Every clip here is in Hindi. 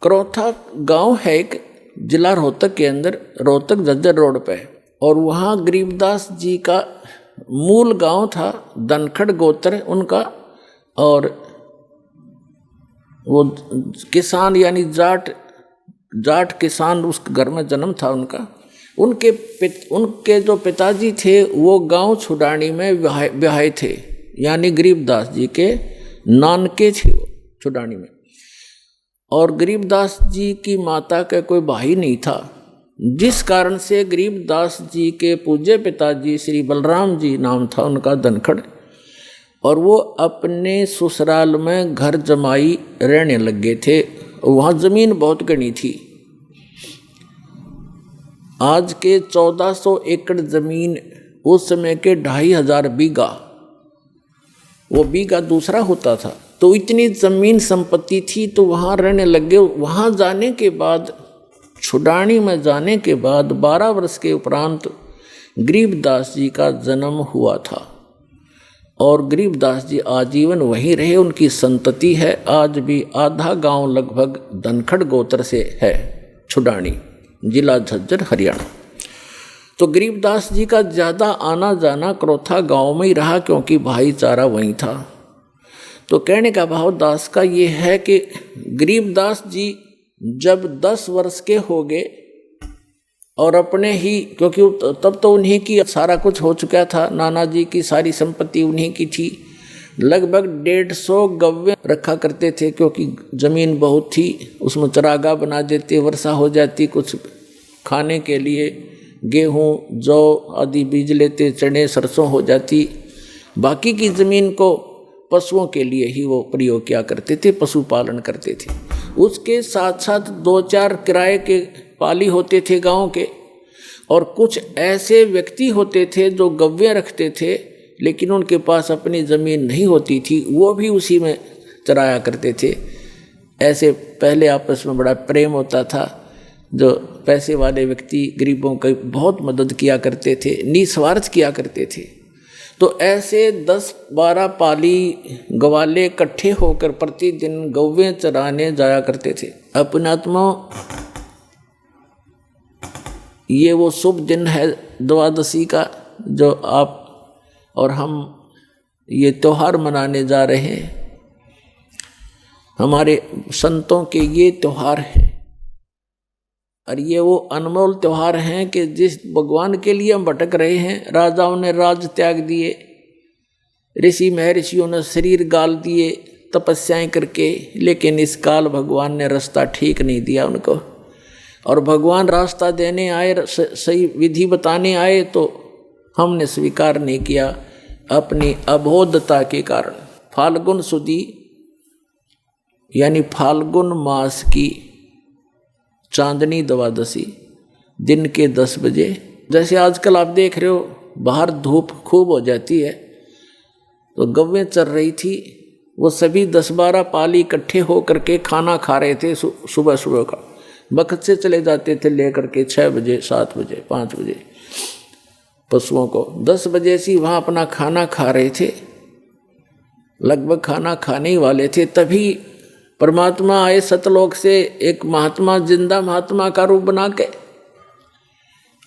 करौथा गांव है एक, जिला रोहतक के अंदर, रोहतक झज्जर रोड पे। और वहाँ गरीबदास जी का मूल गांव था, धनखड़ गोत्र उनका। और वो किसान यानी जाट किसान उस घर में जन्म था उनका। उनके जो पिताजी थे वो गांव छुडानी में ब्याहे थे, यानी गरीबदास जी के नानके थे वो छुडानी में। और गरीबदास जी की माता का कोई भाई नहीं था, जिस कारण से गरीबदास जी के पूज्य पिताजी श्री बलराम जी नाम था उनका, धनखड़। और वो अपने ससुराल में घर जमाई रहने लग गए थे। वहाँ ज़मीन बहुत घनी थी, आज के 1400 एकड़ ज़मीन, उस समय के 2500 बीघा, वो बीघा दूसरा होता था। तो इतनी ज़मीन संपत्ति थी, तो वहाँ रहने लग गए। वहाँ जाने के बाद, छुडानी में जाने के बाद 12 वर्ष के उपरांत गरीबदास जी का जन्म हुआ था। और गरीबदास जी आजीवन वहीं रहे, उनकी संतति है आज भी। आधा गांव लगभग धनखड़ गोत्र से है, छुडानी, जिला झज्जर, हरियाणा। तो गरीबदास जी का ज़्यादा आना जाना करौथा गांव में ही रहा, क्योंकि भाईचारा वहीं था। तो कहने का भाव दास का ये है कि गरीबदास जी जब 10 वर्ष के हो गए, और अपने ही, क्योंकि तब तो उन्हीं की सारा कुछ हो चुका था, नाना जी की सारी संपत्ति उन्हीं की थी। लगभग 150 गव्वे रखा करते थे, क्योंकि ज़मीन बहुत थी, उसमें चरागाह बना देते, वर्षा हो जाती, कुछ खाने के लिए गेहूँ जौ आदि बीज लेते, चने सरसों हो जाती। बाकी की ज़मीन को पशुओं के लिए ही वो प्रयोग किया करते थे, पशुपालन करते थे। उसके साथ साथ 2-4 किराए के पाली होते थे गांव के, और कुछ ऐसे व्यक्ति होते थे जो गव्वे रखते थे, लेकिन उनके पास अपनी ज़मीन नहीं होती थी, वो भी उसी में चराया करते थे। ऐसे पहले आपस में बड़ा प्रेम होता था। जो पैसे वाले व्यक्ति गरीबों की बहुत मदद किया करते थे, निस्वार्थ किया करते थे। तो ऐसे 10-12 पाली गवाले इकट्ठे होकर प्रतिदिन गौवें चराने जाया करते थे। अपनात्मा, ये वो शुभ दिन है द्वादशी का, जो आप और हम ये त्यौहार मनाने जा रहे हैं। हमारे संतों के ये त्यौहार हैं, और ये वो अनमोल त्यौहार हैं कि जिस भगवान के लिए हम भटक रहे हैं। राजाओं ने राज त्याग दिए, ऋषि महर्षियों ने शरीर गाल दिए तपस्याएं करके, लेकिन इस काल भगवान ने रास्ता ठीक नहीं दिया उनको। और भगवान रास्ता देने आए, सही विधि बताने आए, तो हमने स्वीकार नहीं किया अपनी अबोधता के कारण। फाल्गुन सुदी यानी फाल्गुन मास की चांदनी द्वादशी दिन के 10 बजे, जैसे आजकल आप देख रहे हो बाहर धूप खूब हो जाती है, तो गव्वें चल रही थी। वो सभी 10-12 पाली इकट्ठे होकर के खाना खा रहे थे। सुबह सुबह का वक्त से चले जाते थे लेकर के 6 बजे, 7 बजे, 5 बजे पशुओं को। 10 बजे से वहाँ अपना खाना खा रहे थे, लगभग खाना खाने ही वाले थे। तभी परमात्मा आए सतलोक से, एक महात्मा, जिंदा महात्मा का रूप बना के,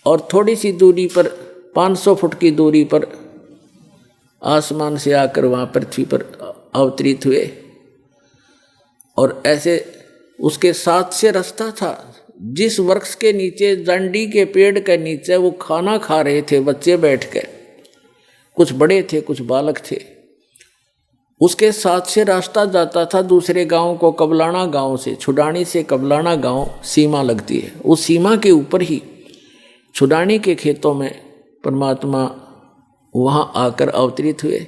और थोड़ी सी दूरी पर, 500 फुट की दूरी पर आसमान से आकर वहाँ पृथ्वी पर अवतरित हुए। और ऐसे उसके साथ से रास्ता था, जिस वृक्ष के नीचे, जंडी के पेड़ के नीचे वो खाना खा रहे थे बच्चे बैठ कर, कुछ बड़े थे कुछ बालक थे। उसके साथ से रास्ता जाता था दूसरे गांव को, कबलाना गांव से, छुडानी से कबलाना गांव सीमा लगती है। उस सीमा के ऊपर ही छुडानी के खेतों में परमात्मा वहां आकर अवतरित हुए।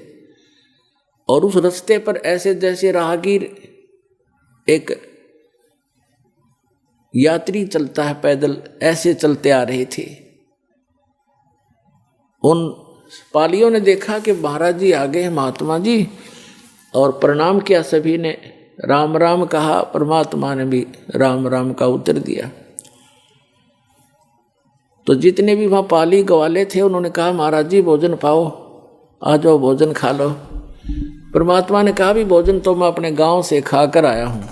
और उस रास्ते पर ऐसे जैसे राहगीर, एक यात्री चलता है पैदल, ऐसे चलते आ रहे थे। उन पालियों ने देखा कि महाराज जी आ गए, महात्मा जी, और प्रणाम किया। सभी ने राम राम कहा, परमात्मा ने भी राम राम का उत्तर दिया। तो जितने भी वहाँ पाली गवाले थे उन्होंने कहा, महाराज जी भोजन पाओ, आ जाओ भोजन खा लो। परमात्मा ने कहा, भी भोजन तो मैं अपने गांव से खा कर आया हूँ,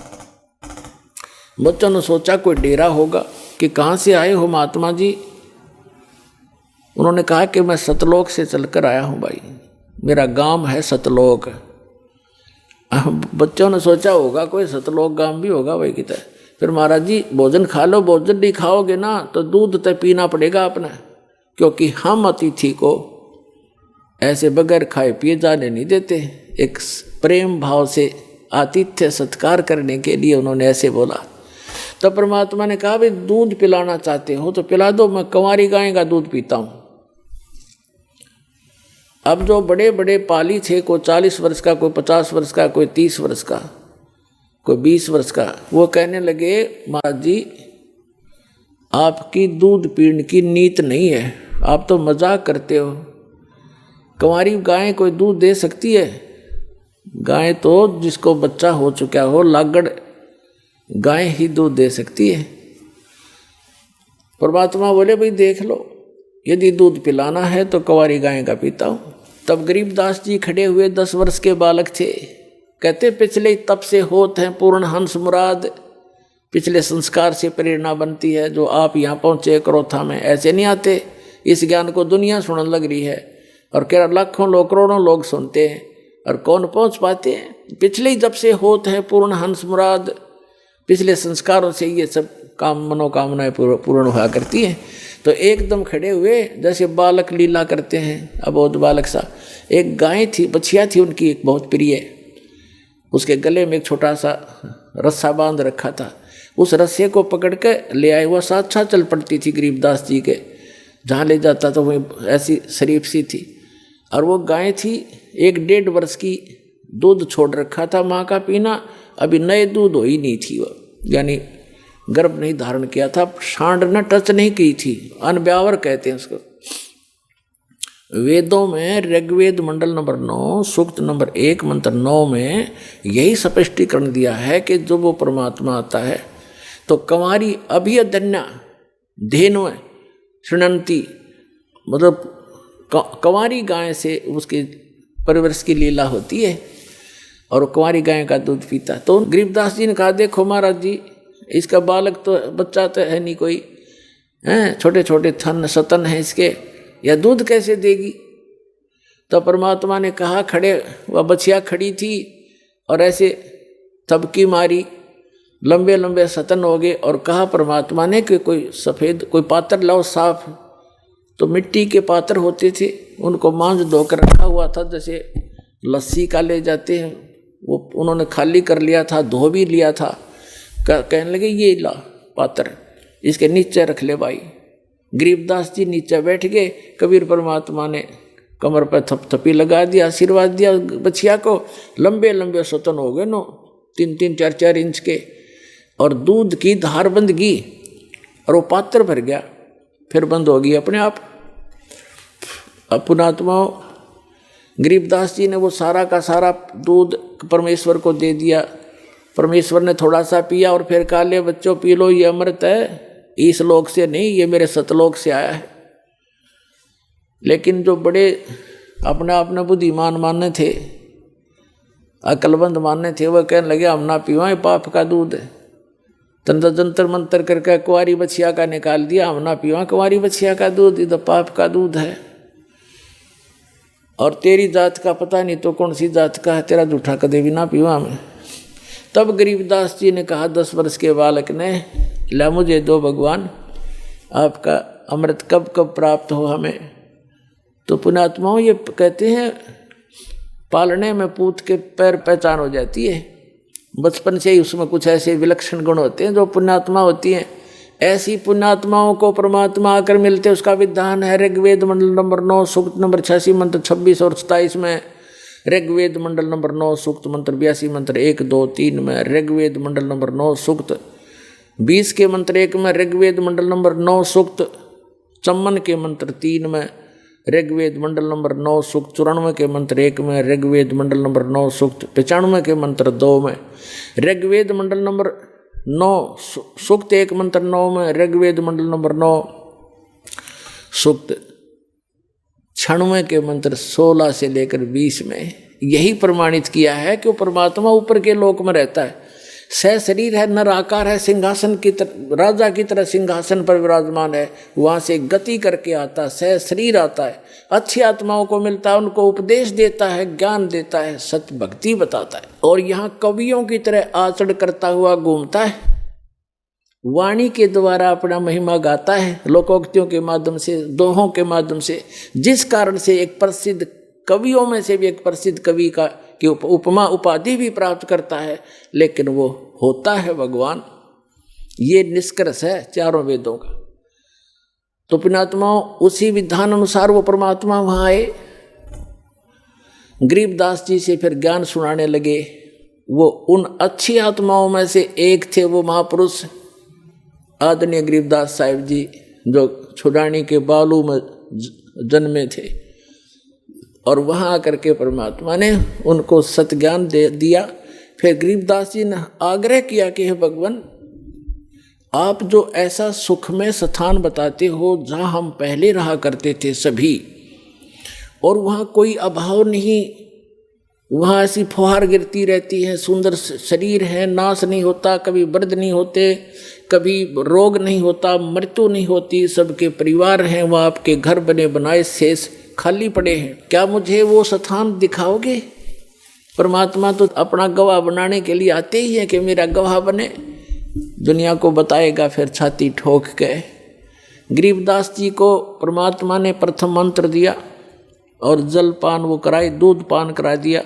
बच्चों ने सोचा कोई डेरा होगा कि कहाँ से आए हो महात्मा जी। उन्होंने कहा कि मैं सतलोक से चलकर आया हूँ भाई, मेरा गांव है सतलोक। बच्चों ने सोचा होगा कोई सतलोक गांव भी होगा भाई कितना। फिर महाराज जी भोजन खा लो, भोजन नहीं खाओगे ना तो दूध तो पीना पड़ेगा अपना, क्योंकि हम अतिथि को ऐसे बगैर खाए पिए जाने नहीं देते। एक प्रेम भाव से आतिथ्य सत्कार करने के लिए उन्होंने ऐसे बोला। तो परमात्मा ने कहा भाई दूध पिलाना चाहते हो तो पिला दो, मैं कंवारी गाय का दूध पीता हूँ। अब जो बड़े बड़े पाली थे, कोई 40 वर्ष का, कोई 50 वर्ष का, कोई 30 वर्ष का, कोई 20 वर्ष का, वो कहने लगे महाराज जी आपकी दूध पीने की नीत नहीं है, आप तो मजाक करते हो। कंवारी गाय कोई दूध दे सकती है? गाय तो जिसको बच्चा हो चुका हो, लागड़ गाय ही दूध दे सकती है। परमात्मा बोले भाई देख लो, यदि दूध पिलाना है तो कंवारी गाय का पीता हूँ। तब गरीबदास जी खड़े हुए, 10 वर्ष के बालक थे। कहते पिछले तप से होत हैं पूर्ण हंस मुराद। पिछले संस्कार से प्रेरणा बनती है। जो आप यहाँ पहुँचे क्रोथा में ऐसे नहीं आते। इस ज्ञान को दुनिया सुनने लग रही है और कह लाखों लोग करोड़ों लोग सुनते हैं और कौन पहुँच पाते हैं। पिछले जब से होत है पूर्ण हंस मुराद, पिछले संस्कारों से ये सब काम मनोकामनाएं पूर्ण हुआ करती हैं। तो एकदम खड़े हुए जैसे बालक लीला करते हैं, अबोध बालक सा। एक गाय थी, बछिया थी उनकी एक बहुत प्रिय, उसके गले में एक छोटा सा रस्सा बांध रखा था। उस रस्से को पकड़ के ले आए, वह साथ साथ चल पड़ती थी गरीबदास जी के, जहाँ ले जाता तो वह ऐसी शरीफ सी थी। और वो गाय थी 1-1.5 वर्ष की, दूध छोड़ रखा था माँ का पीना, अभी नए दूध हो ही नहीं थी वो, यानी गर्भ नहीं धारण किया था, सांड ने टच नहीं की थी, अनब्यावर कहते हैं उसको। वेदों में ऋग्वेद मंडल नंबर 9 सूक्त नंबर 1 मंत्र 9 में यही स्पष्टीकरण दिया है कि जब वो परमात्मा आता है तो कंवारी अभियदन्या धेनु शृणंती, मतलब कंवारी गाय से उसके परिवर्ष की लीला होती है और कंवारी गाय का दूध पीता। तो गरीबदास जी ने कहा देखो महाराज जी, इसका बालक तो बच्चा तो है नहीं कोई, हैं छोटे छोटे थन सतन हैं इसके, यह दूध कैसे देगी। तो परमात्मा ने कहा, खड़े वह बछिया खड़ी थी और ऐसे थपकी मारी, लंबे लंबे सतन हो गए और कहा परमात्मा ने कि कोई सफ़ेद कोई पात्र लाओ साफ। तो मिट्टी के पात्र होते थे, उनको मांझ धोकर रखा हुआ था, जैसे लस्सी का ले जाते हैं, वो उन्होंने खाली कर लिया था, धो भी लिया था। कहने लगे ये ला पात्र, इसके नीचे रख ले भाई। गरीबदास जी नीचे बैठ गए। कबीर परमात्मा ने कमर पर थपथपी लगा दिया, आशीर्वाद दिया बछिया को। लंबे लंबे सतन हो गए नो, 3-3, 4-4 इंच के, और दूध की धार बंद गई और वो पात्र भर गया, फिर बंद हो गई अपने आप। पुणात्मा गरीबदास जी ने वो सारा का सारा दूध परमेश्वर को दे दिया। परमेश्वर ने थोड़ा सा पिया और फिर कहा ले बच्चों पी लो, ये अमृत है, इस लोक से नहीं, ये मेरे सतलोक से आया है। लेकिन जो बड़े अपने आप में बुद्धिमान मानने थे, अकलबंद मानने थे, वह कहने लगे हम ना पीवाएं, पाप का दूध है। तंत्र जंतर मंतर करके कुंवारी बछिया का निकाल दिया, हम ना पीवा कुंवारी बछिया का दूध, ये तो पाप का दूध है। और तेरी जात का पता नहीं तो कौन सी जात का है, तेरा जूठा कदे भी ना पीवा मैं। तब गरीबदास जी ने कहा 10 वर्ष के बालक ने, ला मुझे दो भगवान, आपका अमृत कब कब प्राप्त हो हमें। तो पुण्यात्माओं ये कहते हैं पालने में पूत के पैर पहचान हो जाती है। बचपन से ही उसमें कुछ ऐसे विलक्षण गुण होते हैं जो पुण्यात्मा होती हैं। ऐसी पुण्यात्माओं को परमात्मा आकर मिलते, उसका विधान है ऋग्वेद मंडल नंबर 9 सूक्त नंबर 86 मंत्र 26 और 27 में, ऋग्वेद मंडल नंबर 9 सूक्त मंत्र 82 मंत्र 1, 2, 3 में, ऋग्वेद मंडल नंबर 9 सूक्त 20 के मंत्र 1 में, ऋग्वेद मंडल नंबर 9 सूक्त 54 के मंत्र 3 में, ऋग्वेद मंडल नंबर 9 सूक्त 94 के मंत्र 1 में, ऋग्वेद मंडल नंबर 9 सूक्त 95 के मंत्र 2 में, ऋग्वेद मंडल नंबर 9 सूक्त 1 मंत्र 9 में, ऋग्वेद मंडल नंबर 9 सूक्त 96 के मंत्र 16 से लेकर 20 में। यही प्रमाणित किया है कि वो परमात्मा ऊपर के लोक में रहता है। सह शरीर है, नर आकार है, सिंहासन की तरह, राजा की तरह सिंहासन पर विराजमान है। वहां से गति करके आता, सह शरीर आता है, अच्छी आत्माओं को मिलता है, उनको उपदेश देता है, ज्ञान देता है, सत्य भक्ति बताता है। और यहाँ कवियों की तरह आचरण करता हुआ घूमता है, वाणी के द्वारा अपना महिमा गाता है, लोकोक्तियों के माध्यम से, दोहों के माध्यम से, जिस कारण से एक प्रसिद्ध कवियों में से भी एक प्रसिद्ध कवि का की उपमा उपाधि भी प्राप्त करता है, लेकिन वो होता है भगवान। ये निष्कर्ष है चारों वेदों का। तो पुण्यात्माओं, उसी विधान अनुसार वो परमात्मा वहाँ आए, गरीबदास जी से फिर ज्ञान सुनाने लगे। वो उन अच्छी आत्माओं में से एक थे, वो महापुरुष आदरणीय गरीबदास साहिब जी, जो छुड़ानी के बालू में जन्मे थे। और वहाँ आकर के परमात्मा ने उनको सतज्ञान दे दिया। फिर गरीबदास जी ने आग्रह किया कि हे भगवान, आप जो ऐसा सुखमय स्थान बताते हो जहाँ हम पहले रहा करते थे सभी, और वहाँ कोई अभाव नहीं, वहाँ ऐसी फुहार गिरती रहती है, सुंदर शरीर है, नाश नहीं होता, कभी वृद्ध नहीं होते, कभी रोग नहीं होता, मृत्यु नहीं होती, सबके परिवार हैं, वहाँ आपके घर बने बनाए शेष खाली पड़े हैं, क्या मुझे वो स्थान दिखाओगे? परमात्मा तो अपना गवाह बनाने के लिए आते ही हैं कि मेरा गवाह बने, दुनिया को बताएगा। फिर छाती ठोक के गरीबदास जी को परमात्मा ने प्रथम मंत्र दिया और जल पान वो कराए, दूध पान करा दिया।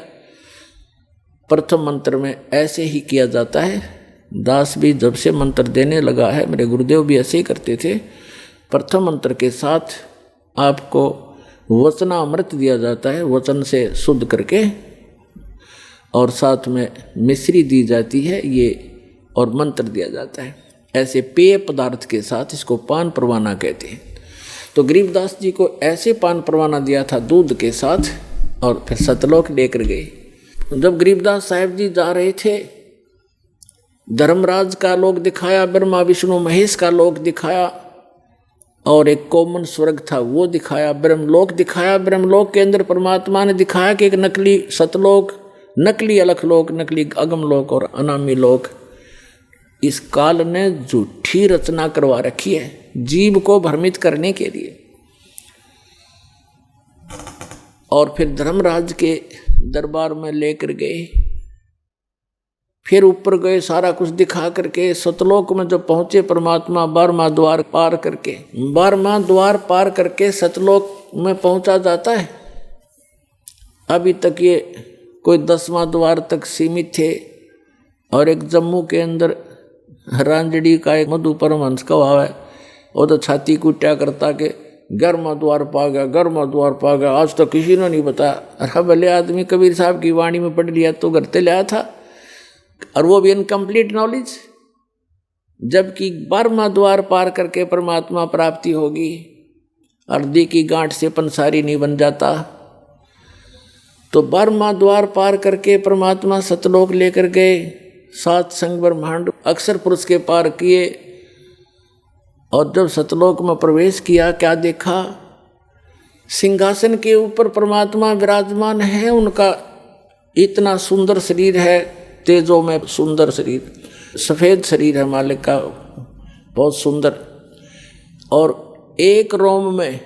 प्रथम मंत्र में ऐसे ही किया जाता है। दास भी जब से मंत्र देने लगा है, मेरे गुरुदेव भी ऐसे ही करते थे। प्रथम मंत्र के साथ आपको वचनामृत दिया जाता है, वचन से शुद्ध करके, और साथ में मिश्री दी जाती है ये, और मंत्र दिया जाता है। ऐसे पेय पदार्थ के साथ इसको पान परवाना कहते हैं। तो गरीबदास जी को ऐसे पान परवाना दिया था दूध के साथ, और फिर सतलोक लेकर गए। जब गरीबदास साहिब जी जा रहे थे, धर्मराज का लोक दिखाया, ब्रह्मा विष्णु महेश का लोक दिखाया, और एक कॉमन स्वर्ग था वो दिखाया, ब्रह्मलोक दिखाया। ब्रह्मलोक के अंदर परमात्मा ने दिखाया कि एक नकली सतलोक, नकली अलखलोक, नकली अगमलोक और अनामी लोक इस काल ने झूठी रचना करवा रखी है जीव को भ्रमित करने के लिए। और फिर धर्मराज के दरबार में लेकर गए, फिर ऊपर गए, सारा कुछ दिखा करके सतलोक में जब पहुंचे परमात्मा 12वां द्वार पार करके, 12वां द्वार पार करके सतलोक में पहुंचा जाता है। अभी तक ये कोई 10वां द्वार तक सीमित थे। और एक जम्मू के अंदर रांजड़ी का एक मधु परमहंस का भाव है, वो तो छाती कुट्या करता के 11वां द्वार पा गया, 11वां द्वार पा गया, आज तो किसी ने नहीं बताया। अरे भले आदमी कबीर साहब की वाणी में पढ़ लिया तो घर से लाया था, और वो भी इनकम्प्लीट नॉलेज। जबकि 12वां द्वार पार करके परमात्मा प्राप्ति होगी, अर्धी की गांठ से पंसारी नहीं बन जाता। तो 12वां द्वार पार करके परमात्मा सतलोक लेकर गए, 7 संग ब्रह्मांड अक्षर पुरुष के पार किए। और जब सतलोक में प्रवेश किया, क्या देखा? सिंहासन के ऊपर परमात्मा विराजमान है, उनका इतना सुंदर शरीर है, तेजों में सुंदर शरीर, सफ़ेद शरीर है मालिक का, बहुत सुंदर। और एक रोम में,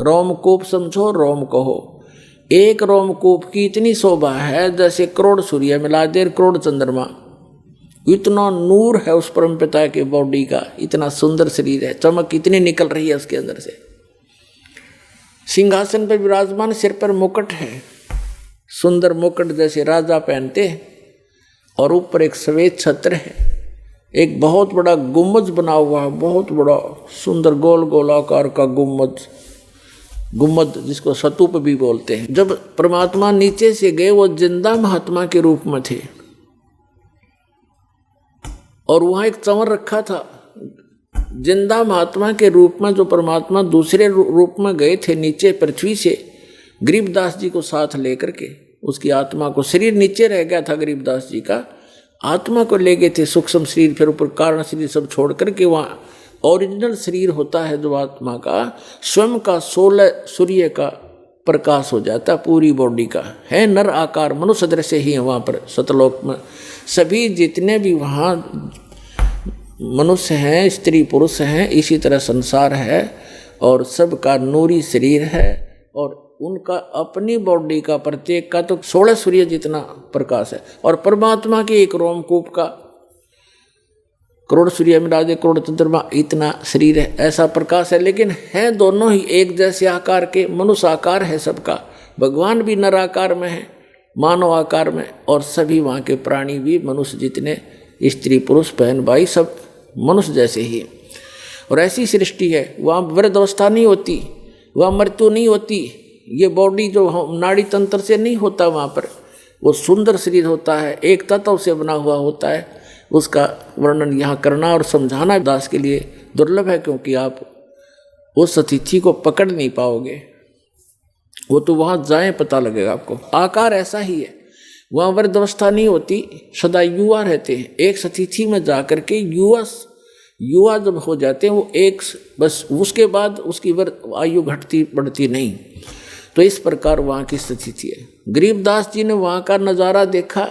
रोमकूप समझो, रोम कहो, एक रोमकूप की इतनी शोभा है जैसे करोड़ सूर्य मिला दे, करोड़ चंद्रमा। इतना नूर है उस परम पिता के बॉडी का, इतना सुंदर शरीर है, चमक इतनी निकल रही है उसके अंदर से। सिंहासन पर विराजमान, सिर पर मुकुट है, सुंदर मुकुट जैसे राजा पहनते हैं, और ऊपर एक सफेद छत्र है। एक बहुत बड़ा गुम्बज बना हुआ है, बहुत बड़ा सुंदर गोल गोल आकार का गुम्बज, गुम्बद जिसको स्तूप भी बोलते हैं। जब परमात्मा नीचे से गए, वो जिंदा महात्मा के रूप में थे, और वहाँ एक चंवर रखा था। जिंदा महात्मा के रूप में जो परमात्मा दूसरे रूप में गए थे नीचे पृथ्वी से, गरीबदास जी को साथ लेकर के, उसकी आत्मा को, शरीर नीचे रह गया था गरीबदास जी का, आत्मा को ले गए थे सूक्ष्म शरीर, फिर ऊपर कारण शरीर सब छोड़ करके वहाँ ओरिजिनल शरीर होता है जो आत्मा का, स्वयं का 16 सूर्य का प्रकाश हो जाता पूरी बॉडी का। है नर आकार, मनुष्य दृश्य ही है वहाँ पर सतलोक में। सभी जितने भी वहाँ मनुष्य हैं, स्त्री पुरुष हैं, इसी तरह संसार है और सबका नूरी शरीर है और उनका अपनी बॉडी का प्रत्येक का तो 16 सूर्य जितना प्रकाश है और परमात्मा के एक रोमकूप का करोड़ सूर्य मिला करोड़ चंद्रमा इतना शरीर है, ऐसा प्रकाश है। लेकिन है दोनों ही एक जैसे आकार के, मनुष्य आकार है सबका। भगवान भी नर आकार में है, मानव आकार में, और सभी वहाँ के प्राणी भी मनुष्य जितने, स्त्री पुरुष बहन भाई सब मनुष्य जैसे ही। और ऐसी सृष्टि है, वहाँ वृद्ध अवस्था नहीं होती, वहाँ मृत्यु नहीं होती। ये बॉडी जो नाड़ी तंत्र से नहीं होता वहाँ पर, वो सुंदर शरीर होता है, एक तत्व से बना हुआ होता है। उसका वर्णन यहाँ करना और समझाना दास के लिए दुर्लभ है, क्योंकि आप उस अतिथि को पकड़ नहीं पाओगे। वो तो वहाँ जाए पता लगेगा आपको। आकार ऐसा ही है, वहाँ वृद्ध अवस्था नहीं होती, सदा युवा रहते हैं। एक सतिथि में जा कर के युवा जब हो जाते हैं वो एक बस, उसके बाद उसकी आयु घटती बढ़ती नहीं। तो इस प्रकार वहाँ की स्थिति है। गरीबदास जी ने वहाँ का नज़ारा देखा,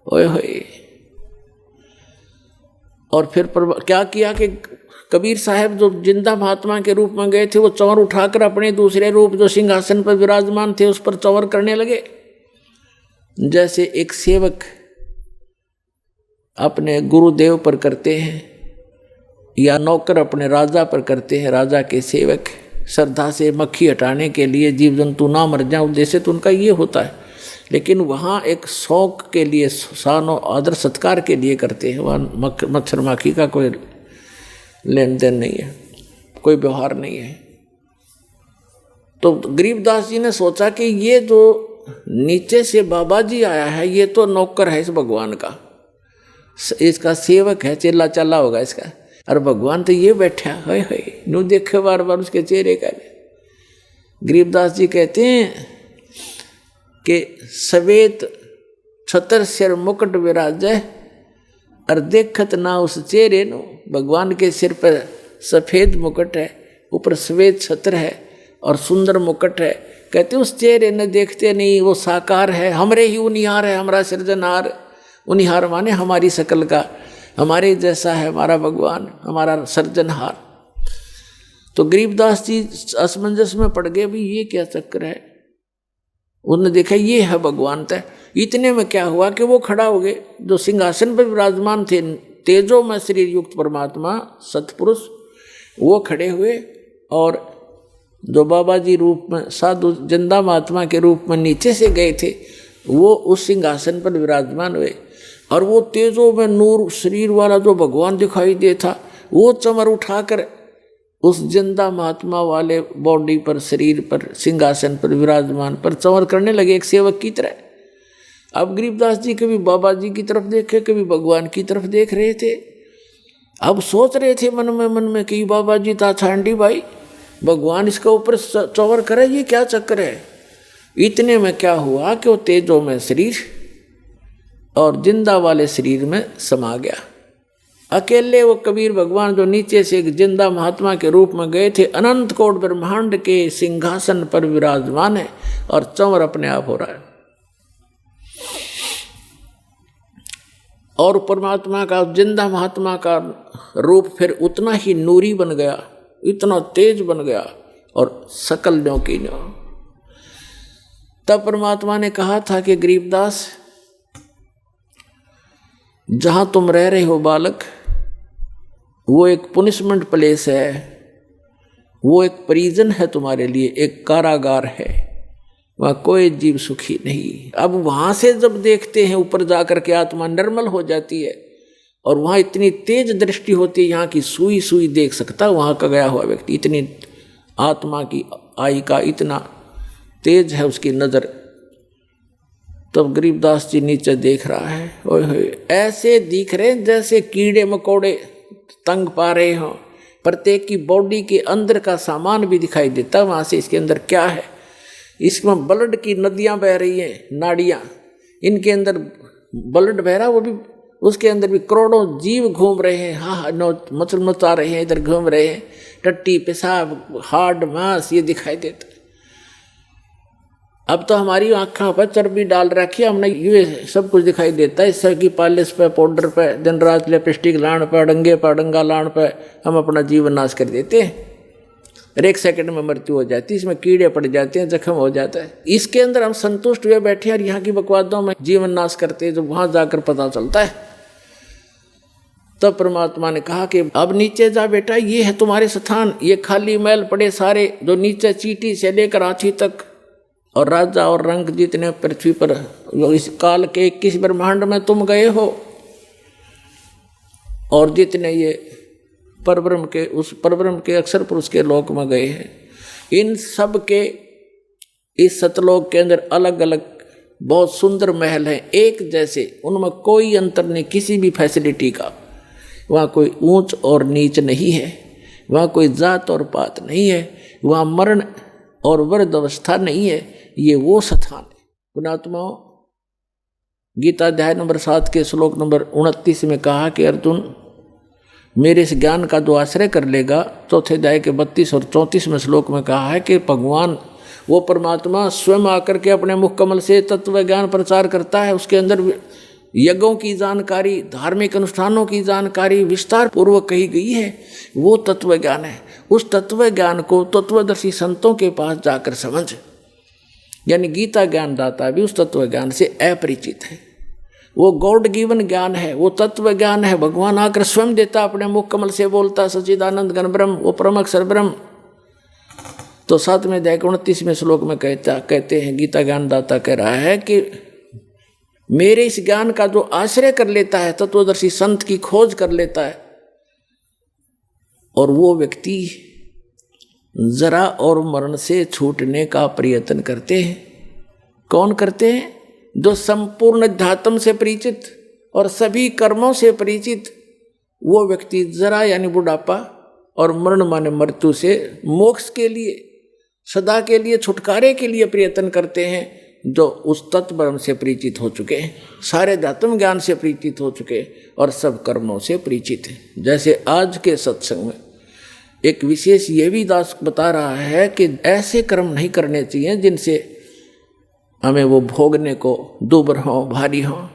ओए होए, और फिर क्या किया कि कबीर साहब जो जिंदा महात्मा के रूप में गए थे, वो चंवर उठाकर अपने दूसरे रूप जो सिंहासन पर विराजमान थे उस पर चंवर करने लगे। जैसे एक सेवक अपने गुरुदेव पर करते हैं या नौकर अपने राजा पर करते हैं, राजा के सेवक श्रद्धा से मक्खी हटाने के लिए, जीव जंतु ना मर जाए उद्देश्य तो उनका ये होता है। लेकिन वहाँ एक शौक के लिए, शान और आदर सत्कार के लिए करते हैं। वहाँ मच्छर माखी का कोई लेन देन नहीं है, कोई व्यवहार नहीं है। तो गरीबदास जी ने सोचा कि ये जो नीचे से बाबा जी आया है, ये तो नौकर है इस भगवान का, इसका सेवक है, चेला चला होगा इसका, और भगवान तो ये बैठा है नू देखे बार बार उसके चेहरे का। गरीबदास जी कहते हैं कि सवेत छतर सिर मुकुट विराजै और देखत ना उस चेहरे नो। भगवान के सिर पर सफ़ेद मुकुट है, ऊपर सफ़ेद छत्र है और सुंदर मुकुट है। कहते उस चेहरे ने देखते नहीं, वो साकार है, हमरे ही उनिहार है, हमारा सृजनहार। उनिहार माने हमारी शकल का, हमारे जैसा है हमारा भगवान, हमारा सृजनहार। तो गरीबदास जी असमंजस में पड़ गए, भी ये क्या चक्कर है। उन्होंने देखा ये है भगवान तय। इतने में क्या हुआ कि वो खड़ा हो गए, जो सिंहासन पर विराजमान थे तेजो में शरीर युक्त परमात्मा सतपुरुष, वो खड़े हुए। और जो बाबा जी रूप में साधु जिंदा महात्मा के रूप में नीचे से गए थे, वो उस सिंहासन पर विराजमान हुए। और वो तेजो में नूर शरीर वाला जो भगवान दिखाई दे था, वो चमर उठाकर उस जिंदा महात्मा वाले बॉडी पर, शरीर पर, सिंहासन पर विराजमान पर चंवर करने लगे एक सेवक की तरह। अब गरीबदास जी कभी बाबा जी की तरफ देखे, कभी भगवान की तरफ देख रहे थे। अब सोच रहे थे मन में कि बाबा जी था छांडी भाई, भगवान इसका ऊपर चंवर करे, ये क्या चक्कर है। इतने में क्या हुआ कि वो तेजो में शरीर और जिंदा वाले शरीर में समा गया। अकेले वो कबीर भगवान जो नीचे से एक जिंदा महात्मा के रूप में गए थे, अनंत कोट ब्रह्मांड के सिंहासन पर विराजमान है और चंवर अपने आप हो रहा है। और परमात्मा का, जिंदा महात्मा का रूप फिर उतना ही नूरी बन गया, इतना तेज बन गया और सकल न्यों की न्यों। तब परमात्मा ने कहा था कि गरीबदास, जहां तुम रह रहे हो बालक, वो एक पुनिशमेंट प्लेस है, वो एक प्रिजन है तुम्हारे लिए, एक कारागार है, वहाँ कोई जीव सुखी नहीं। अब वहाँ से जब देखते हैं ऊपर जाकर के आत्मा निर्मल हो जाती है और वहाँ इतनी तेज दृष्टि होती है, यहाँ की सुई सुई देख सकता वहाँ का गया हुआ व्यक्ति। इतनी आत्मा की आई का इतना तेज है उसकी नज़र। तब गरीबदास जी नीचे देख रहा है, ओए ऐसे दिख रहे जैसे कीड़े मकोड़े तंग पा रहे हो। प्रत्येक की बॉडी के अंदर का सामान भी दिखाई देता वहाँ से, इसके अंदर क्या है। इसमें ब्लड की नदियाँ बह रही हैं, नाड़ियाँ, इनके अंदर ब्लड बह रहा, वो भी उसके अंदर भी करोड़ों जीव घूम रहे हैं, हाँ मचल मचा रहे हैं, इधर घूम रहे हैं, टट्टी पेशाब हार्ड मांस ये दिखाई देता है। अब तो हमारी आँखों पर चर्बी डाल रखी है हमने, ये सब कुछ दिखाई देता है। इससे कि पॉलिश पे, पाउडर पे, दिन रात लिपस्टिक लाण पे, डंगे पर डंगा लाण पे हम अपना जीवन नाश कर देते हैं। और 1 सेकंड में मृत्यु हो जाती है, इसमें कीड़े पड़ जाते हैं, जख्म हो जाता है। इसके अंदर हम संतुष्ट हुए बैठे हैं और यहाँ की बकवादों में जीवन नाश करते हैं, जब वहाँ जाकर पता चलता है। तब परमात्मा ने कहा कि अब नीचे जा बेटा, ये है तुम्हारे स्थान, ये खाली महल पड़े सारे, जो नीचे चींटी से लेकर हाथी तक और राजा और रंग जितने पृथ्वी पर इस काल के 21 ब्रह्मांड में तुम गए हो, और जितने ये परब्रह्म के, उस परब्रह्म के अक्षर पुरुष के लोक में गए हैं, इन सब के इस सतलोक के अंदर अलग अलग बहुत सुंदर महल हैं, एक जैसे, उनमें कोई अंतर नहीं किसी भी फैसिलिटी का। वहाँ कोई ऊंच और नीच नहीं है, वहाँ कोई जात और पात नहीं है, वहाँ मरण और वृद्ध अवस्था नहीं है। ये वो स्थान है। पुणात्माओं, गीता अध्याय नंबर 7 के श्लोक नंबर 29 में कहा कि अर्जुन, मेरे इस ज्ञान का जो आश्रय कर लेगा, चौथे अध्याय के 32 और 34 श्लोक में कहा है कि भगवान वो परमात्मा स्वयं आकर के अपने मुख कमल से तत्व ज्ञान प्रचार करता है। उसके अंदर यज्ञों की जानकारी, धार्मिक अनुष्ठानों की जानकारी विस्तार पूर्वक कही गई है। वो तत्व ज्ञान है। उस तत्व ज्ञान को तत्वदर्शी संतों के पास जाकर समझ, यानी गीता ज्ञान दाता भी उस तत्व ज्ञान से अपरिचित है। वो गॉड गिवन ज्ञान है, वो तत्व ज्ञान है। भगवान आकर स्वयं देता, अपने मुख कमल से बोलता, सच्चिदानंद घन ब्रह्म, वो परम अक्षर ब्रह्म। तो 7वें अध्याय के 29वें श्लोक में कहते हैं, गीता ज्ञान दाता कह रहा है कि मेरे इस ज्ञान का जो आश्रय कर लेता है, तत्वदर्शी संत की खोज कर लेता है, और वो व्यक्ति जरा और मरण से छूटने का प्रयत्न करते हैं। कौन करते हैं? जो संपूर्ण अध्यात्म से परिचित और सभी कर्मों से परिचित वो व्यक्ति जरा यानी बुढ़ापा और मरण माने मृत्यु से मोक्ष के लिए, सदा के लिए, छुटकारे के लिए प्रयत्न करते हैं, जो उस तत्व ब्रह्म से परिचित हो चुके हैं, सारे अध्यात्म ज्ञान से परिचित हो चुके और सब कर्मों से परिचित हैं। जैसे आज के सत्संग में एक विशेष ये भी दास बता रहा है कि ऐसे कर्म नहीं करने चाहिए जिनसे हमें वो भोगने को दुबर हों, भारी हों।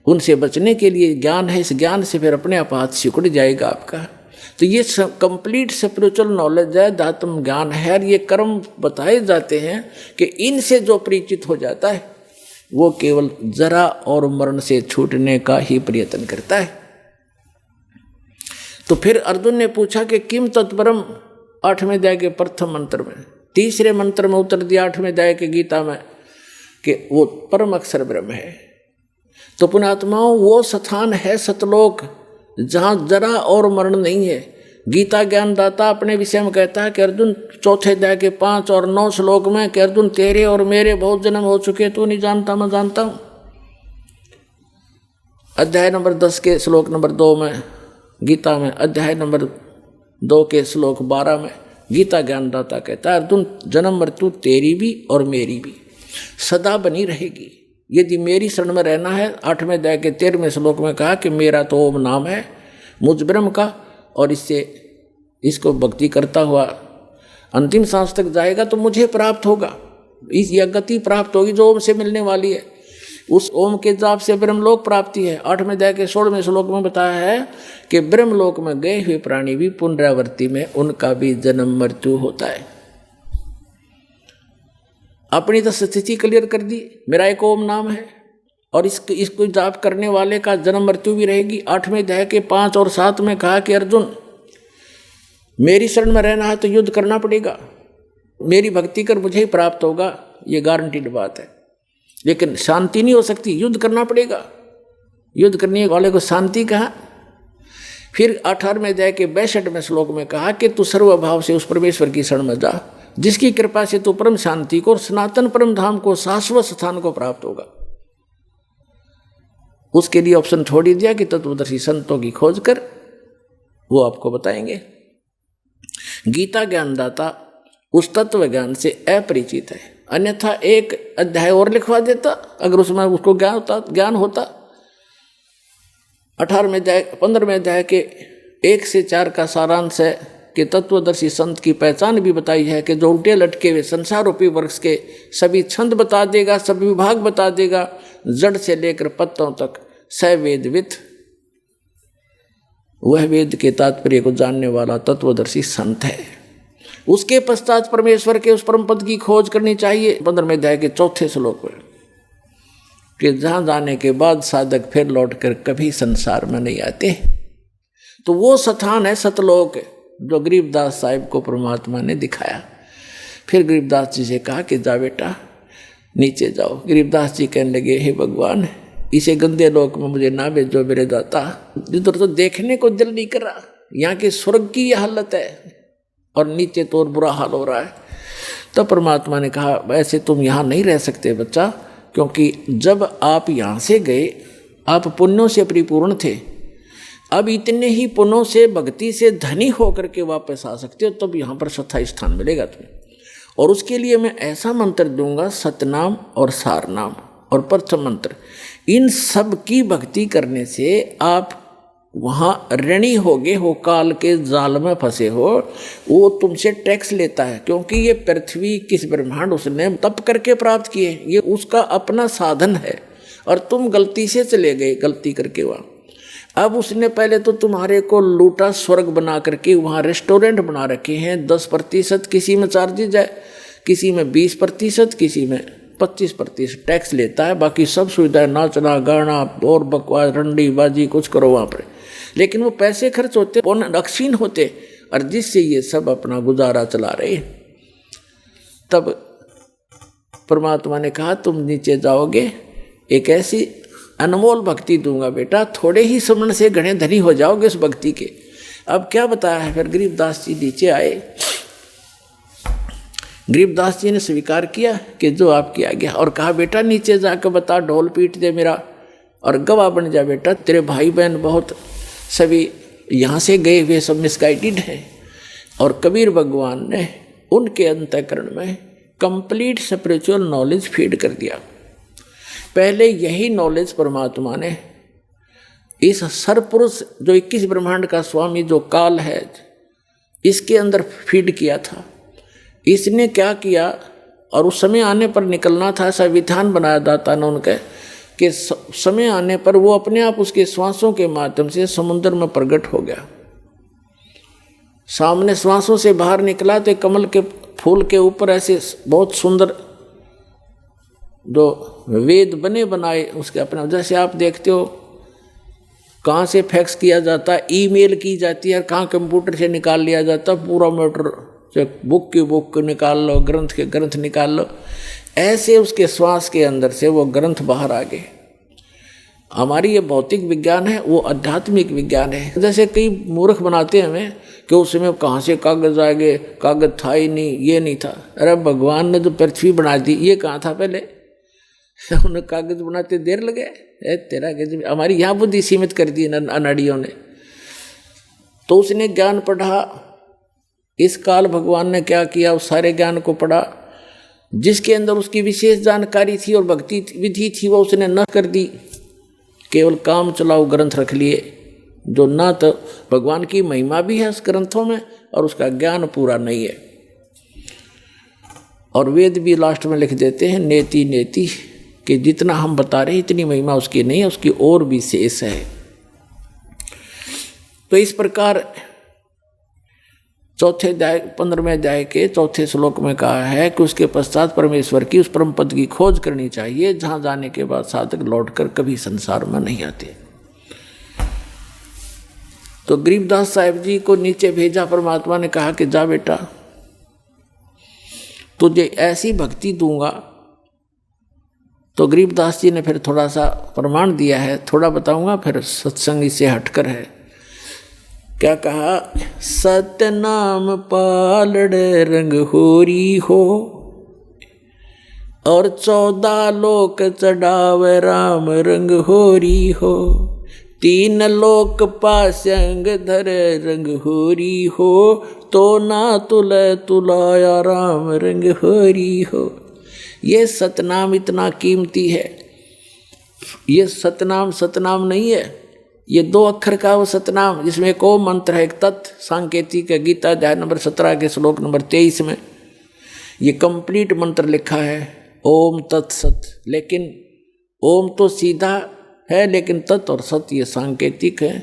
उनसे बचने के लिए ज्ञान है, इस ज्ञान से फिर अपने आप हाथ सिकुड़ जाएगा आपका। तो ये कंप्लीट स्पिरिचुअल नॉलेज है, अध्यात्म ज्ञान है। और ये कर्म बताए जाते हैं कि इनसे जो परिचित हो जाता है वो केवल जरा और मरण से छूटने का ही प्रयत्न करता है। तो फिर अर्जुन ने पूछा कि किम तत्परम, 8वें अध्याय के प्रथम मंत्र में, तीसरे मंत्र में उत्तर दिया 8वें अध्याय के गीता में कि वो परम अक्षर ब्रह्म है। तो पुण्यात्माओं, वो स्थान है सतलोक जहाँ जरा और मरण नहीं है। गीता ज्ञान दाता अपने विषय में कहता है कि अर्जुन, चौथे अध्याय के 5 और 9 श्लोक में कि अर्जुन, तेरे और मेरे बहुत जन्म हो चुके, तू नहीं जानता, मैं जानता हूँ। अध्याय नंबर 10 के श्लोक नंबर 2 में गीता में, अध्याय नंबर 2 के श्लोक 12 में गीता ज्ञान दाता कहता है, अर्जुन, जन्म मृत्यु तेरी भी और मेरी भी सदा बनी रहेगी यदि मेरी शरण में रहना है। 8वें अध्याय के 13वें श्लोक में कहा कि मेरा तो ओम नाम है मुझ ब्रह्म का, और इसको भक्ति करता हुआ अंतिम सांस तक जाएगा तो मुझे प्राप्त होगा, इस यह गति प्राप्त होगी जो ओम से मिलने वाली है। उस ओम के जाप से ब्रह्मलोक प्राप्ति है। 8वें अध्याय के 16वें श्लोक में बताया है कि ब्रह्मलोक में गए हुए प्राणी भी पुनरावृत्ति में उनका भी जन्म मृत्यु होता है। अपनी तो स्थिति क्लियर कर दी, मेरा एक ओम नाम है और इसको जाप करने वाले का जन्म मृत्यु भी रहेगी। 8वें अध्याय के 5 और 7 में कहा कि अर्जुन, मेरी शरण में रहना है तो युद्ध करना पड़ेगा, मेरी भक्ति कर मुझे ही प्राप्त होगा, ये गारंटीड बात है। लेकिन शांति नहीं हो सकती, युद्ध करना पड़ेगा। युद्ध करने वाले को शांति कहा। फिर 18वें अध्याय के 62वें श्लोक में कहा कि तू सर्वभाव से उस परमेश्वर की शरण में जा जिसकी कृपा से तू परम शांति को और सनातन परम धाम को, शाश्वत स्थान को प्राप्त होगा। उसके लिए ऑप्शन छोड़ ही दिया कि तत्वदर्शी संतों की खोज कर वो आपको बताएंगे। गीता ज्ञानदाता उस तत्व ज्ञान से अपरिचित है, अन्यथा एक अध्याय और लिखवा देता अगर उसमें उसको ज्ञान होता। 18वें अध्याय 15वें अध्याय के 1 से 4 का सारांश है कि तत्वदर्शी संत की पहचान भी बताई है कि जो उल्टे लटके हुए संसार रूपी वृक्ष के सभी छंद बता देगा, सभी विभाग बता देगा, जड़ से लेकर पत्तों तक सवेदवित, वह वेद के तात्पर्य को जानने वाला तत्वदर्शी संत है। उसके पश्चात परमेश्वर के उस परम पद की खोज करनी चाहिए। 15वें अध्याय के 4 श्लोक में, कि जहां जाने के बाद साधक फिर लौटकर कभी संसार में नहीं आते। तो वो स्थान है सतलोक, जो गरीबदास साहिब को परमात्मा ने दिखाया। फिर गरीबदास जी से कहा कि जा बेटा नीचे जाओ। गरीबदास जी कहने लगे, हे भगवान, इसे गंदे लोक में मुझे ना भेजो मेरे दाता, जिधर तो देखने को दिल नहीं कर रहा। यहाँ की स्वर्ग की यह हालत है और नीचे तो और बुरा हाल हो रहा है। तब परमात्मा ने कहा, वैसे तुम यहाँ नहीं रह सकते बच्चा, क्योंकि जब आप यहाँ से गए आप पुण्यों से परिपूर्ण थे। अब इतने ही पुण्यों से भक्ति से धनी होकर के वापस आ सकते हो, तब यहाँ पर स्थायी स्थान मिलेगा तुम्हें। और उसके लिए मैं ऐसा मंत्र दूंगा, सतनाम और सारनाम और प्रथम मंत्र, इन सब की भक्ति करने से आप वहाँ ऋणी होगे हो, काल के जाल में फंसे हो। वो तुमसे टैक्स लेता है, क्योंकि ये पृथ्वी किस ब्रह्मांड उसने तप करके प्राप्त किए, ये उसका अपना साधन है। और तुम गलती से चले गए, गलती करके वहाँ। अब उसने पहले तो तुम्हारे को लूटा, स्वर्ग बना करके वहाँ रेस्टोरेंट बना रखे हैं। 10% किसी में चार्जेज है, किसी में 20%, किसी में 25% टैक्स लेता है। बाकी सब सुविधाएं, नाचना गाना और बकवास रंडी बाजी कुछ करो वहाँ पर। लेकिन वो पैसे खर्च होते, अक्षीण होते, और जिससे ये सब अपना गुजारा चला रहे। तब परमात्मा ने कहा, तुम नीचे जाओगे, एक ऐसी अनमोल भक्ति दूंगा बेटा, थोड़े ही समण से घने धनी हो जाओगे उस भक्ति के। अब क्या बताया है। फिर गरीबदास जी नीचे आए। गरीबदास जी ने स्वीकार किया कि जो आपकी आज्ञा, और कहा बेटा नीचे जाकर बता, ढोल पीट दे मेरा और गवाह बन जा बेटा। तेरे भाई बहन बहुत सभी यहाँ से गए हुए सब मिसगाइडेड हैं। और कबीर भगवान ने उनके अंतःकरण में कंप्लीट स्पिरिचुअल नॉलेज फीड कर दिया। पहले यही नॉलेज परमात्मा ने इस सरपुरुष जो 21 ब्रह्मांड का स्वामी जो काल है, इसके अंदर फीड किया था। इसने क्या किया, और उस समय आने पर निकलना था, ऐसा विधान बनाया दाता ने उनके, कि समय आने पर वो अपने आप उसके श्वासों के माध्यम से समुद्र में प्रकट हो गया। सामने श्वासों से बाहर निकला तो कमल के फूल के ऊपर ऐसे बहुत सुंदर जो वेद बने बनाए उसके अपने, जैसे आप देखते हो कहाँ से फैक्स किया जाता है, ईमेल की जाती है, कहाँ कंप्यूटर से निकाल लिया जाता है, पूरा मैटर, बुक की बुक निकाल लो, ग्रंथ के ग्रंथ निकाल लो। ऐसे उसके श्वास के अंदर से वो ग्रंथ बाहर आ गए। हमारी ये भौतिक विज्ञान है, वो आध्यात्मिक विज्ञान है। जैसे कई मूर्ख बनाते हैं हमें कि उस समय कहाँ से कागज आ गए, कागज था ही नहीं, ये नहीं था। अरे भगवान ने जो पृथ्वी बना दी, ये कहाँ था पहले? उन्हें कागज बनाते देर लगे। तेरा गजब, हमारी यहाँ बुद्धि सीमित कर दी अनाड़ियों ने। तो उसने ज्ञान पढ़ा, इस काल भगवान ने क्या किया, उस सारे ज्ञान को पढ़ा, जिसके अंदर उसकी विशेष जानकारी थी और भक्ति विधि थी, वो उसने न कर दी। केवल काम चलाओ ग्रंथ रख लिए, जो ना तो भगवान की महिमा भी है उस ग्रंथों में और उसका ज्ञान पूरा नहीं है। और वेद भी लास्ट में लिख देते हैं, नेति नेति, कि जितना हम बता रहे हैं इतनी महिमा उसकी नहीं है, उसकी और भी शेष है। तो इस प्रकार 4 अध्याय 15वें अध्याय के 4 श्लोक में कहा है कि उसके पश्चात परमेश्वर की उस परम पद की खोज करनी चाहिए, जहां जाने के बाद साधक लौटकर कभी संसार में नहीं आते। तो गरीबदास साहिब जी को नीचे भेजा परमात्मा ने, कहा कि जा बेटा तुझे ऐसी भक्ति दूंगा। तो गरीबदास जी ने फिर थोड़ा सा प्रमाण दिया है, थोड़ा बताऊंगा, फिर सत्संग इससे हटकर है। क्या कहा? सतनाम पालड़ रंग होरी हो, और 14 लोक चढ़ावे राम रंग होरी हो, 3 लोक पासंग धर रंग होरी हो, तो ना तुले तुलाया राम रंग होरी हो। ये सतनाम इतना कीमती है। ये सतनाम सतनाम नहीं है, ये 2 अक्षर का वो सतनाम, जिसमें एक ओम मंत्र है, एक तत् सांकेतिक है। गीता अध्याय नंबर 17 के श्लोक नंबर 23 में ये कंप्लीट मंत्र लिखा है, ओम तत्सत। लेकिन ओम तो सीधा है, लेकिन तत् और सत ये सांकेतिक है,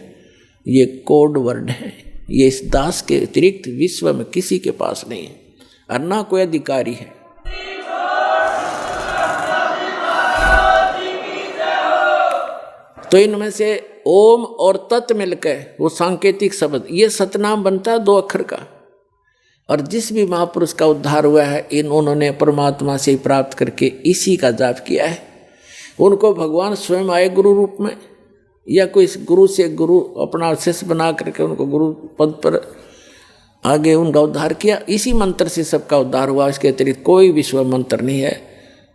ये कोड वर्ड है। ये इस दास के अतिरिक्त विश्व में किसी के पास नहीं है और ना कोई अधिकारी है। तो इनमें से ओम और तत् मिलकर वो सांकेतिक शब्द, ये सतनाम बनता है 2 अक्षर का। और जिस भी महापुरुष का उद्धार हुआ है, उन्होंने परमात्मा से प्राप्त करके इसी का जाप किया है। उनको भगवान स्वयं आए गुरु रूप में, या कोई गुरु से गुरु अपना शिष्य बना करके उनको गुरु पद पर आगे उनका उद्धार किया। इसी मंत्र से सबका उद्धार हुआ। इसके अतिरिक्त कोई विश्व मंत्र नहीं है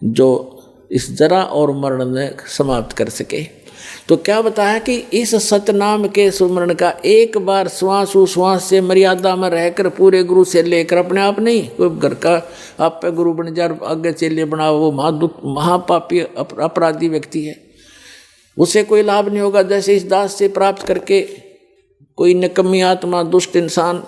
जो इस जरा और मरण में समाप्त कर सके। तो क्या बताया कि इस सतनाम के सुमरण का एक बार श्वास उश्वास से मर्यादा में रहकर पूरे गुरु से लेकर, अपने आप नहीं, कोई घर का आप पे गुरु बन जाए आगे चेले बनाओ, वो महापापी अपराधी व्यक्ति है, उसे कोई लाभ नहीं होगा। जैसे इस दास से प्राप्त करके कोई निकम्मी आत्मा, दुष्ट इंसान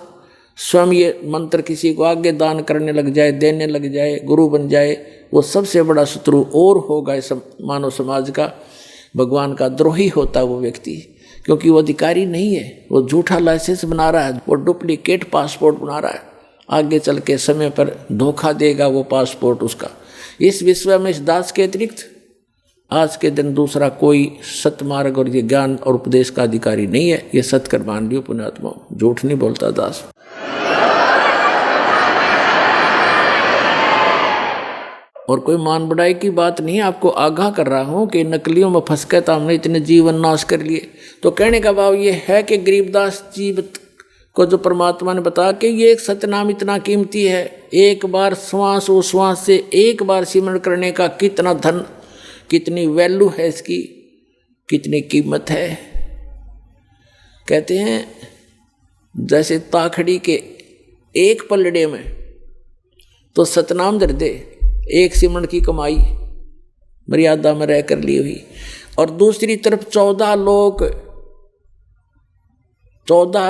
स्वयं ये मंत्र किसी को आगे दान करने लग जाए, देने लग जाए, गुरु बन जाए, वो सबसे बड़ा शत्रु और होगा इस मानव समाज का। भगवान का द्रोही होता है वो व्यक्ति, क्योंकि वो अधिकारी नहीं है, वो झूठा लाइसेंस बना रहा है, वो डुप्लीकेट पासपोर्ट बना रहा है। आगे चल के समय पर धोखा देगा वो पासपोर्ट उसका। इस विश्व में इस दास के अतिरिक्त आज के दिन दूसरा कोई सतमार्ग और ये ज्ञान और उपदेश का अधिकारी नहीं है। ये सत्कर मान लियो पुण्यात्मा, झूठ नहीं बोलता दास। और कोई मान बढ़ाई की बात नहीं, आपको आगाह कर रहा हूँ कि नकलियों में फंस के तो हमने इतने जीवन नाश कर लिए। तो कहने का भाव ये है कि गरीबदास जी को जो परमात्मा ने बताया कि ये एक सतनाम इतना कीमती है, एक बार श्वास उश्वास से एक बार सिमरण करने का कितना धन, कितनी वैल्यू है इसकी, कितनी कीमत है। कहते हैं जैसे ताखड़ी के एक पलड़े में तो सतनाम दर दे, एक सिमरण की कमाई मर्यादा में रह कर ली हुई, और दूसरी तरफ 14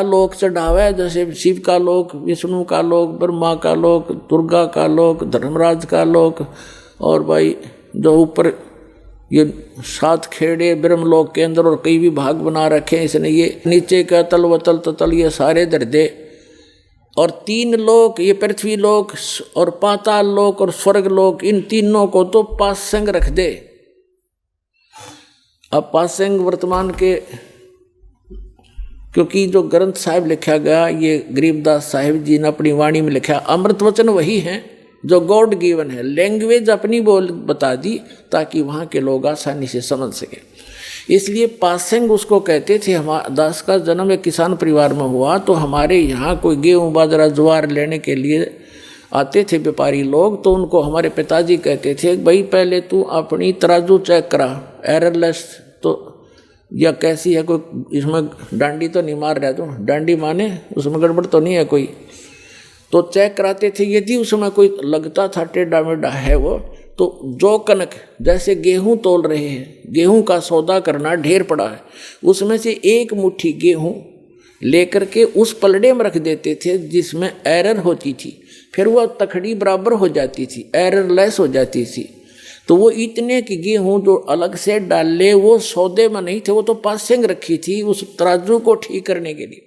लोक चढ़ावे, जैसे शिव का लोक, विष्णु का लोक, ब्रह्मा का लोक, दुर्गा का लोक, धर्मराज का लोक, और भाई जो ऊपर ये 7 खेड़े ब्रह्मलोक के अंदर और कई भी भाग बना रखे हैं इसने, ये नीचे का तल वतल ततल ये सारे दर दे। और 3 लोक, ये पृथ्वी लोक और पाताल लोक और स्वर्ग लोक, इन तीनों को तो पासंग रख दे। अब पासंग वर्तमान के, क्योंकि जो ग्रंथ साहिब लिखा गया ये गरीबदास साहिब जी ने अपनी वाणी में लिखा, अमृत वचन वही है जो गॉड गिवन है, लैंग्वेज अपनी बोल बता दी ताकि वहाँ के लोग आसानी से समझ सके। इसलिए पासंग उसको कहते थे। हमारा दास का जन्म एक किसान परिवार में हुआ, तो हमारे यहाँ कोई गेहूँ बाजरा ज्वार लेने के लिए आते थे व्यापारी लोग, तो उनको हमारे पिताजी कहते थे भाई पहले तू अपनी तराजू चेक करा, एररलेस तो या कैसी है, कोई इसमें डांडी तो नहीं मार रहा, तो डांडी माने उसमें गड़बड़ तो नहीं है कोई, तो चेक कराते थे। यदि उसमें कोई लगता था टेढ़ा मेढ़ा है वो, तो जो कनक, जैसे गेहूं तोल रहे हैं, गेहूं का सौदा करना ढेर पड़ा है, उसमें से एक मुट्ठी गेहूं लेकर के उस पलड़े में रख देते थे जिसमें एरर होती थी, फिर वह तखड़ी बराबर हो जाती थी, एररलेस हो जाती थी। तो वो इतने की गेहूं जो अलग से डाले वो सौदे में नहीं थे, वो तो पासिंग रखी थी उस तराजू को ठीक करने के लिए।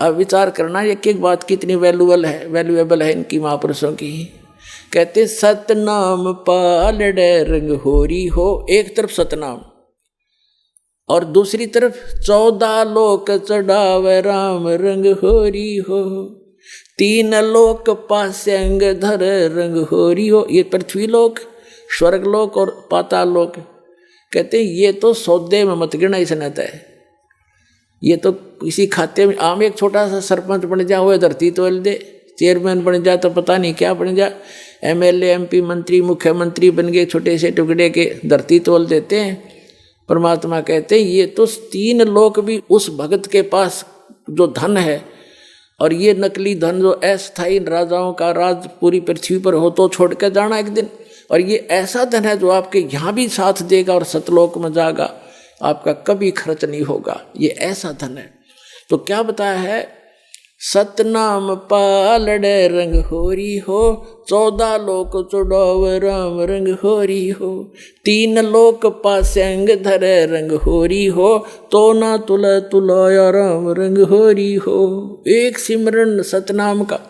अब विचार करना एक एक बात कितनी वैल्यूएबल है इनकी महापुरुषों की। कहते सतनाम पालड़े रंग होरी हो, एक तरफ सतनाम और दूसरी तरफ 14 लोक चढ़ावे राम रंग होरी हो, 3 लोक पासंग धर रंग होरी हो। ये पृथ्वी लोक, स्वर्ग लोक और पाताल लोक। कहते ये तो सौदे में मत गिना इसने तय, ये तो किसी खाते में आम एक छोटा सा सरपंच बन जा, वो धरती तोल दे, चेयरमैन बन जा तो पता नहीं क्या बन जा, एमएलए एमपी मंत्री मुख्यमंत्री बन गए, छोटे से टुकड़े के धरती तोल देते हैं। परमात्मा कहते हैं ये तो 3 लोक भी उस भगत के पास जो धन है, और ये नकली धन जो अस्थायी राजाओं का राज पूरी पृथ्वी पर हो तो छोड़ के जाना एक दिन, और ये ऐसा धन है जो आपके यहाँ भी साथ देगा और सतलोक में जाएगा। आपका कभी खर्च नहीं होगा, ये ऐसा धन है। तो क्या बताया है, सतनाम पालड़े रंग होरी हो, 14 लोक चुड़ाव राम रंग होरी हो, 3 लोक पासंग धरे रंग होरी हो, तो ना तुला तुलाया राम रंग होरी हो। एक सिमरन सतनाम का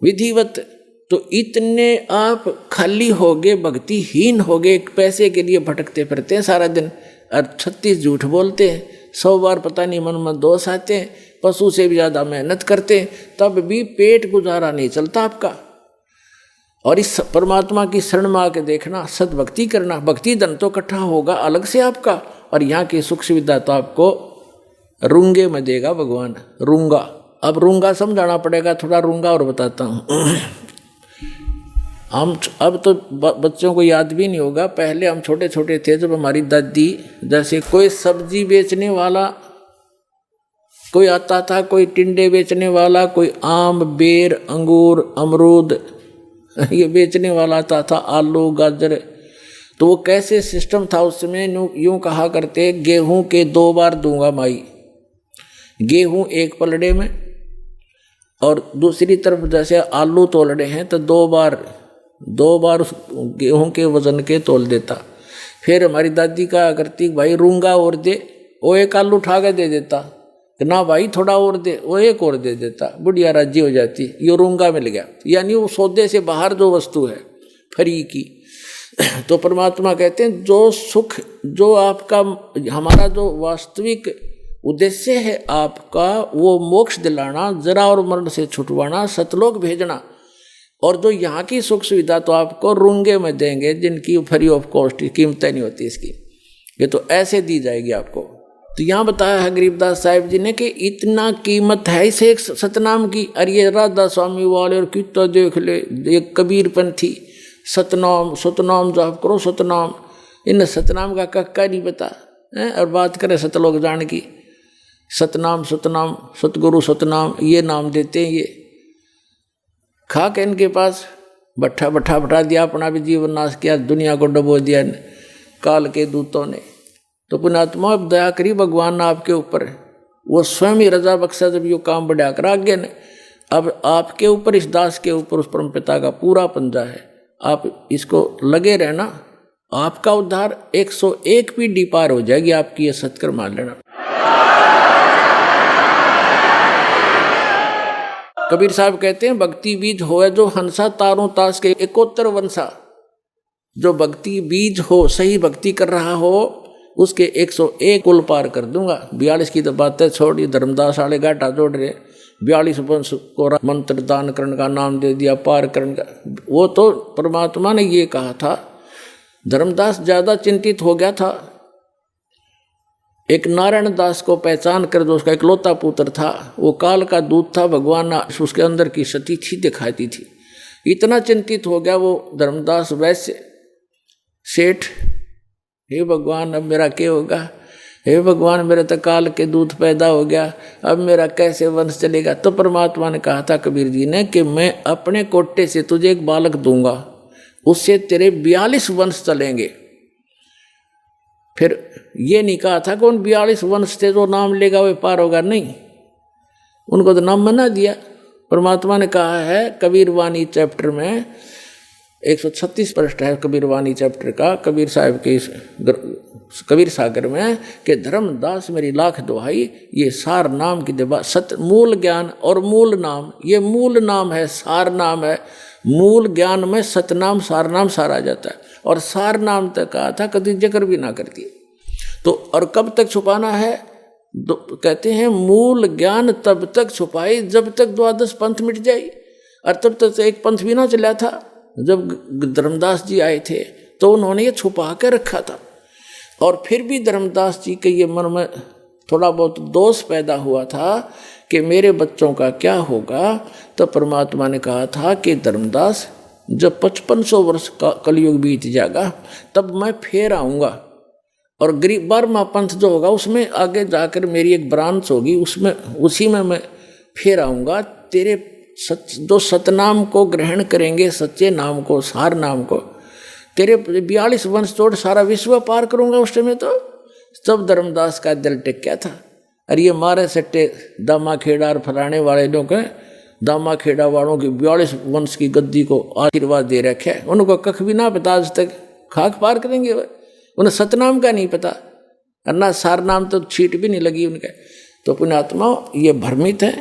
विधिवत, तो इतने आप खाली होगे, भक्तिहीन होगे, पैसे के लिए भटकते फिरते हैं सारा दिन, और 36 झूठ बोलते हैं, 100 बार पता नहीं मन में दोष आते हैं, पशु से भी ज़्यादा मेहनत करते हैं, तब भी पेट गुजारा नहीं चलता आपका। और इस परमात्मा की शरण में आके देखना, सद्भक्ति करना, भक्ति धन तो इकट्ठा होगा अलग से आपका, और यहाँ की सुख सुविधा तो आपको रूंगे में देगा भगवान। रूंगा, अब रूंगा समझाना पड़ेगा, थोड़ा रूंगा और बताता हूँ। हम अब तो बच्चों को याद भी नहीं होगा, पहले हम छोटे छोटे थे जब हमारी दादी, जैसे कोई सब्जी बेचने वाला कोई आता था, कोई टिंडे बेचने वाला, कोई आम बेर अंगूर अमरूद ये बेचने वाला आता था, आलू गाजर, तो वो कैसे सिस्टम था उसमें, यूँ कहा करते, गेहूं के 2 बार दूंगा माई, गेहूं एक पलड़े में, और दूसरी तरफ जैसे आलू तोलने हैं तो 2 बार गेहूं के वजन के तोल देता। फिर हमारी दादी कहा करती, भाई रूंगा और दे, वो एक आलू उठा के दे देता, ना भाई थोड़ा और दे, वो एक और दे देता, बुढ़िया राजी हो जाती, ये रूंगा मिल गया, यानी वो सौदे से बाहर जो वस्तु है फ्री की। तो परमात्मा कहते हैं जो सुख, जो आपका हमारा जो वास्तविक उद्देश्य है आपका, वो मोक्ष दिलाना, जरा और मरण से छुटवाना, सतलोक भेजना, और जो यहाँ की सुख सुविधा तो आपको रूंगे में देंगे, जिनकी फ्री ऑफ कॉस्ट कीमतें नहीं होती इसकी, ये तो ऐसे दी जाएगी आपको। तो यहाँ बताया है गरीबदास साहिब जी ने कि इतना कीमत है इस एक सतनाम की। अरे ये राधा स्वामी वाले और कितना देख ले, एक कबीरपंथी सतनाम सतनाम जाप करो सतनाम, इन सतनाम का कक्का नहीं पता है, और बात करें सतलोक जान की, सतनाम सतनाम सतगुरु सतनाम ये नाम देते हैं, ये खा के इनके पास बैठा दिया, अपना भी जीवन नाश किया, दुनिया को डुबो दिया काल के दूतों ने। तो पुण्यात्मा अब दया करी भगवान ने आपके ऊपर, वो स्वयं ही रजा बख्शा जब यो काम बढ़ा कर आगे ने, अब आपके ऊपर, इस दास के ऊपर उस परम पिता का पूरा पंजा है, आप इसको लगे रहना, आपका उद्धार 101 पीढ़ी पार हो जाएगी आपकी, ये सत्कर मान लेना। कबीर साहब कहते हैं भक्ति बीज होए जो हंसा तारों तास के 71 वंशा, जो भक्ति बीज हो, सही भक्ति कर रहा हो, उसके 101 कुल पार कर दूंगा। 42 की तो बातें छोड़ी, धर्मदास वाले घाटा जोड़ रहे, 42 वंश को मंत्र दान करने का नाम दे दिया, पार करने का, वो तो परमात्मा ने ये कहा था। धर्मदास ज़्यादा चिंतित हो गया था, एक नारायण दास को पहचान कर, जो उसका इकलौता पुत्र था, वो काल का दूत था, भगवान उसके अंदर की सती थी दिखाती थी, इतना चिंतित हो गया वो धर्मदास वैश्य सेठ, हे भगवान अब मेरा क्या होगा, हे भगवान मेरे तो काल के दूत पैदा हो गया, अब मेरा कैसे वंश चलेगा। तो परमात्मा ने कहा था कबीर जी ने कि मैं अपने कोटे से तुझे एक बालक दूंगा, उससे तेरे 42 वंश चलेंगे। फिर ये नहीं कहा था कि उन 42 वंश से जो नाम लेगा वे पार होगा, नहीं, उनको तो नाम मना दिया। परमात्मा ने कहा है कबीर वाणी चैप्टर में 136 पृष्ठ है कबीर वाणी चैप्टर का, कबीर साहब के कबीर सागर में, कि धर्मदास मेरी लाख दुहाई, ये सार नाम की दबा, सत मूल ज्ञान और मूल नाम, ये मूल नाम है, सार नाम है, मूल ज्ञान में सतनाम सार नाम सार आ जाता है, और सार नाम तक कहा था कभी जिक्र भी ना करती। तो और कब तक छुपाना है, कहते हैं मूल ज्ञान तब तक छुपाई जब तक 12 पंथ मिट जाए, और तब तक एक पंथ भी ना चला था। जब धर्मदास जी आए थे तो उन्होंने ये छुपा के रखा था, और फिर भी धर्मदास जी के ये मन में थोड़ा बहुत दोष पैदा हुआ था कि मेरे बच्चों का क्या होगा। तो परमात्मा ने कहा था कि धर्मदास जब 5500 वर्ष का कलयुग बीत जाएगा तब मैं फिर आऊँगा, और गरीब 12वां पंथ जो होगा उसमें आगे जाकर मेरी एक ब्रांच होगी, उसमें उसी में मैं फिर आऊँगा। तेरे जो सतनाम को ग्रहण करेंगे, सच्चे नाम को, सार नाम को, तेरे 42 वंश तोड़ सारा विश्व पार करूंगा उस समय। तो तब धर्मदास का दिल टिक गया था। अरे ये मारे सट्टे दामा खेड़ा और फलाने वाले लोग दामा खेड़ा वालों की 42 वंश की गद्दी को आशीर्वाद दे रखे है, उनको कख भी ना पता आज तक, खाक पार करेंगे उन्हें सतनाम का नहीं पता, और ना सार नाम तो छीट भी नहीं लगी उनके। तो पुण्यात्मा ये भ्रमित है,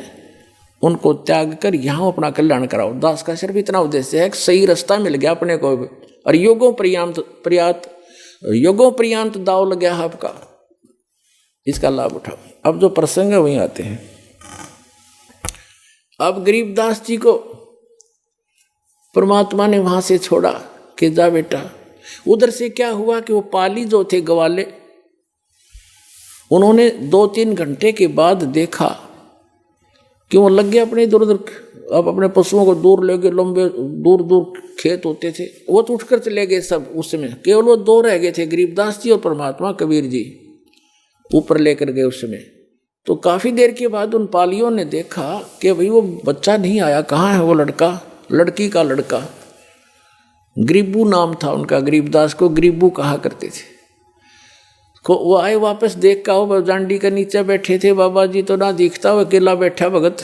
उनको त्याग कर यहाँ अपना कल्याण कराओ। दास का सिर्फ इतना उद्देश्य है कि सही रास्ता मिल गया अपने को, और योगों पर्यांत दाव लग गया आपका, इसका लाभ उठाओ। अब जो प्रसंग है वहीं आते हैं। अब गरीबदास जी को परमात्मा ने वहां से छोड़ा कि जा बेटा। उधर से क्या हुआ कि वो पाली जो थे ग्वाले, उन्होंने 2-3 घंटे के बाद देखा कि वो लग गए अपने इधर उधर, अब अपने पशुओं को दूर ले गए, लंबे दूर दूर खेत होते थे, वो तो उठकर चले गए सब। उस समय केवल वो 2 रह गए थे, गरीबदास जी और परमात्मा कबीर जी ऊपर लेकर गए उस समय। तो काफ़ी देर के बाद उन पालियों ने देखा कि भाई वो बच्चा नहीं आया, कहाँ है वो लड़का, लड़की का लड़का। गरीबू नाम था उनका, गरीबदास को गरीबू कहा करते थे। वो आए वापस, देख का वो जांडी के नीचे बैठे थे, बाबा जी तो ना दिखता, वो अकेला बैठा भगत।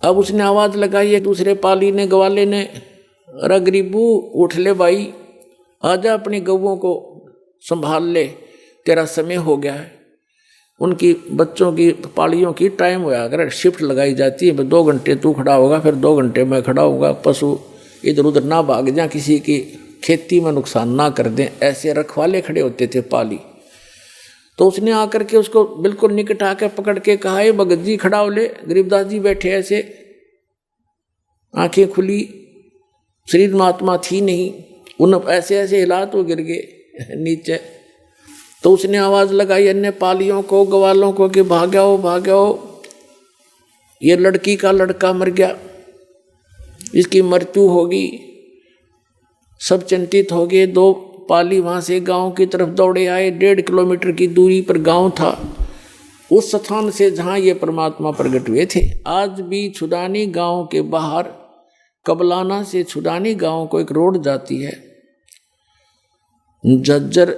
अब उसने आवाज़ लगाई, एक दूसरे पाली ने, ग्वाले ने, अरे गरीबू उठ ले भाई, आजा अपनी गऊओं को संभाल ले, तेरा समय हो गया है। उनकी बच्चों की पालियों की टाइम होया अगर शिफ्ट लगाई जाती है, 2 घंटे तू खड़ा होगा, फिर 2 घंटे मैं खड़ा होगा, पशु इधर उधर ना भाग जाए, किसी की खेती में नुकसान ना कर दें, ऐसे रखवाले खड़े होते थे पाली। तो उसने आकर के उसको बिल्कुल निकट आकर पकड़ के कहा, ये भगत जी खड़ा हो ले। गरीबदास जी बैठे ऐसे, आंखें खुली, शरीर में आत्मा थी नहीं, उन ऐसे ऐसे हिला तो गिर गए नीचे। तो उसने आवाज़ लगाई अन्य पालियों को, ग्वालों को कि भाग्याओ भाग्याओ, ये लड़की का लड़का मर गया, इसकी मृत्यु होगी। सब चिंतित हो गए। 2 पाली वहाँ से गांव की तरफ दौड़े आए। 1.5 किलोमीटर की दूरी पर गांव था, उस स्थान से जहाँ ये परमात्मा प्रकट हुए थे। आज भी छुडानी गांव के बाहर, कबलाना से छुडानी गांव को एक रोड जाती है, झज्जर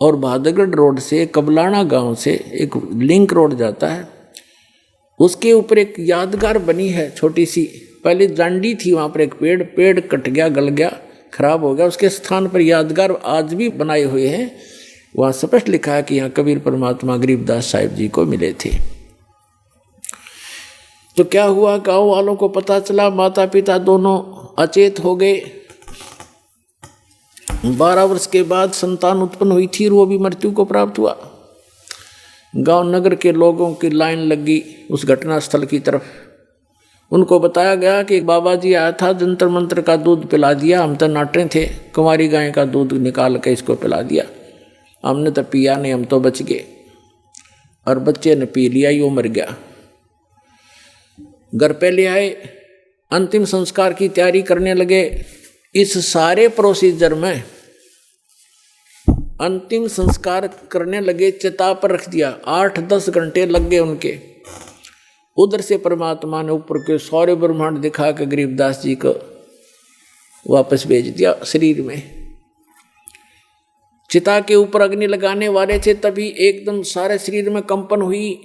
और भादगढ़ रोड से कबलाना गांव से एक लिंक रोड जाता है। उसके ऊपर एक यादगार बनी है छोटी सी, पहले जांडी थी, वहाँ पर एक पेड़ कट गया, गल गया, खराब हो गया, उसके स्थान पर यादगार आज भी बनाए हुए हैं। वहाँ स्पष्ट लिखा है कि यहाँ कबीर परमात्मा गरीबदास साहिब जी को मिले थे। तो क्या हुआ, गाँव वालों को पता चला, माता पिता दोनों अचेत हो गए। 12 वर्ष के बाद संतान उत्पन्न हुई थी और वो भी मृत्यु को प्राप्त हुआ। गांव नगर के लोगों की लाइन लगी उस घटना स्थल की तरफ। उनको बताया गया कि एक बाबा जी आया था, जंतर मंत्र का दूध पिला दिया, हम तो नाटे थे, कुंवारी गाय का दूध निकाल के इसको पिला दिया, हमने तो पिया नहीं, हम तो बच गए। और बच्चे ने पी लिया, यो मर गया। घर पे ले आए, अंतिम संस्कार की तैयारी करने लगे। इस सारे प्रोसीजर में अंतिम संस्कार करने लगे, चिता पर रख दिया, 8-10 घंटे लग गए उनके। उधर से परमात्मा ने ऊपर के सारे ब्रह्मांड दिखा के गरीबदास जी को वापस भेज दिया शरीर में। चिता के ऊपर अग्नि लगाने वाले थे, तभी एकदम सारे शरीर में कंपन हुई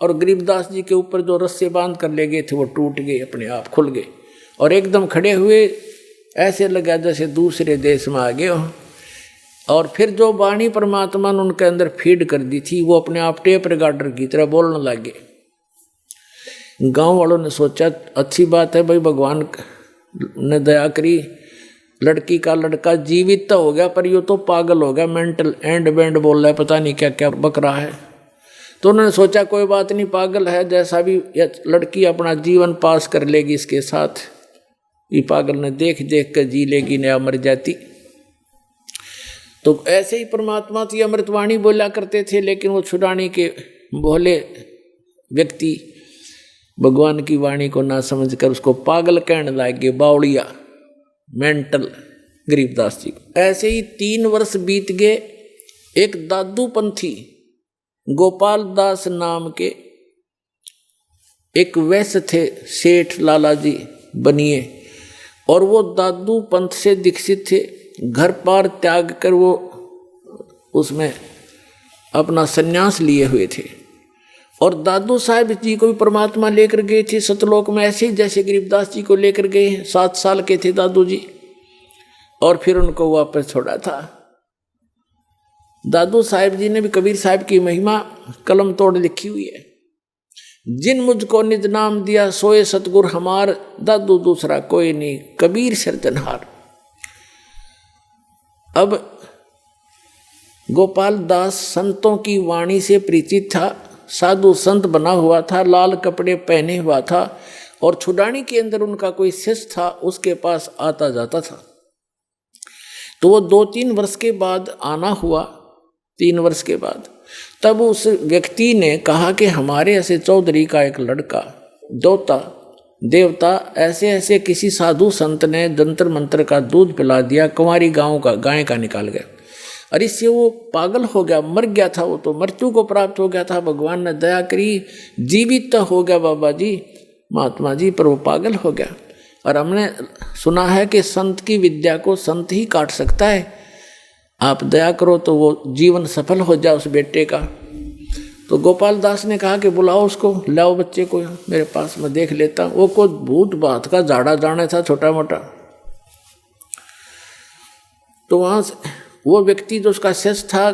और गरीबदास जी के ऊपर जो रस्से बांध कर ले गए थे वो टूट गए, अपने आप खुल गए और एकदम खड़े हुए। ऐसे लगा जैसे दूसरे देश में आ गए हो। और फिर जो वाणी परमात्मा ने उनके अंदर फीड कर दी थी, वो अपने आप टेप रिकॉर्डर की तरह बोलने लगे। गांव वालों ने सोचा अच्छी बात है भाई, भगवान ने दया करी, लड़की का लड़का जीवित तो हो गया, पर ये तो पागल हो गया, मेंटल एंड बैंड बोल रहा है, पता नहीं क्या क्या बक रहा है। तो उन्होंने सोचा कोई बात नहीं, पागल है, जैसा भी लड़की अपना जीवन पास कर लेगी इसके साथ। ये पागल ने देख देख कर जी लेगी, नया मर जाती। तो ऐसे ही परमात्मा की अमृतवाणी बोला करते थे, लेकिन वो छुड़ाने के भोले व्यक्ति भगवान की वाणी को ना समझकर उसको पागल कहने लगे, बावड़िया, मेंटल गरीबदास जी। ऐसे ही 3 वर्ष बीत गए। एक दादू पंथी गोपाल दास नाम के एक वैश्य थे, सेठ लाला जी बनिए, और वो दादू पंथ से दीक्षित थे, घर पार त्याग कर वो उसमें अपना संन्यास लिए हुए थे। और दादू साहब जी को भी परमात्मा लेकर गए थे सतलोक में, ऐसे ही जैसे गरीबदास जी को लेकर गए। 7 साल के थे दादू जी, और फिर उनको वापस छोड़ा था। दादू साहब जी ने भी कबीर साहब की महिमा कलम तोड़ लिखी हुई है। जिन मुझको निज नाम दिया सोए सतगुर हमार, दादू दूसरा कोई नहीं कबीर सिरजनहार। अब गोपाल दास संतों की वाणी से परिचित था, साधु संत बना हुआ था, लाल कपड़े पहने हुआ था, और छुड़ानी के अंदर उनका कोई शिष्य था, उसके पास आता जाता था। तो वो 2-3 वर्ष के बाद आना हुआ, 3 वर्ष के बाद, तब उस व्यक्ति ने कहा कि हमारे ऐसे चौधरी का एक लड़का दोता देवता ऐसे ऐसे किसी साधु संत ने जंतर मंत्र का दूध पिला दिया, कुंवारी गांव का गाय का निकाल गया, और इससे वो पागल हो गया, मर गया था, वो तो मृत्यु को प्राप्त हो गया था। भगवान ने दया करी, जीवित तो हो गया बाबा जी महात्मा जी, पर वो पागल हो गया। और हमने सुना है कि संत की विद्या को संत ही काट सकता है, आप दया करो तो वो जीवन सफल हो जाए उस बेटे का। तो गोपाल दास ने कहा कि बुलाओ उसको, लाओ बच्चे को मेरे पास, मैं देख लेता हूँ। वो कोई भूत बात का जाड़ा जाने था छोटा मोटा। तो वहाँ से वो व्यक्ति जो उसका शिष्य था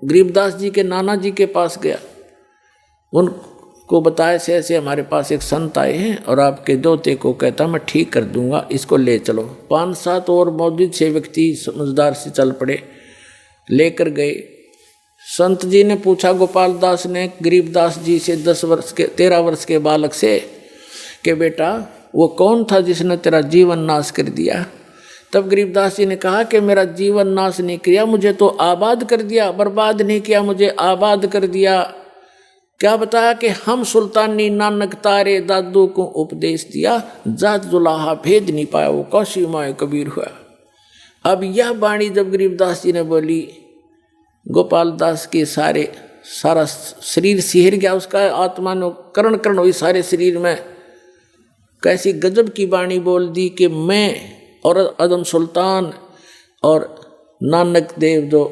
गरीबदास जी के नाना जी के पास गया, उनको बताया से ऐसे हमारे पास एक संत आए हैं और आपके दोते को कहता मैं ठीक कर दूंगा, इसको ले चलो। 5-7 और मौजूद 6 व्यक्ति समझदार से चल पड़े, लेकर गए। संत जी ने पूछा गोपाल दास ने गरीबदास जी से 13 वर्ष के बालक से कि बेटा वो कौन था जिसने तेरा जीवन नाश कर दिया? तब गरीबदास जी ने कहा कि मेरा जीवन नाश नहीं किया, मुझे तो आबाद कर दिया, बर्बाद नहीं किया, मुझे आबाद कर दिया। क्या बताया कि हम सुल्तानी नानक तारे दादू को उपदेश दिया, जात जुलाहा भेद नहीं पाया, वो कौशी माए कबीर हुआ। अब यह वाणी जब गरीबदास जी ने बोली, गोपाल दास के सारा शरीर सिहर गया, उसका आत्मा ने करण करण हुई सारे शरीर में। कैसी गजब की वाणी बोल दी कि मैं और अदम सुल्तान और नानक देव जो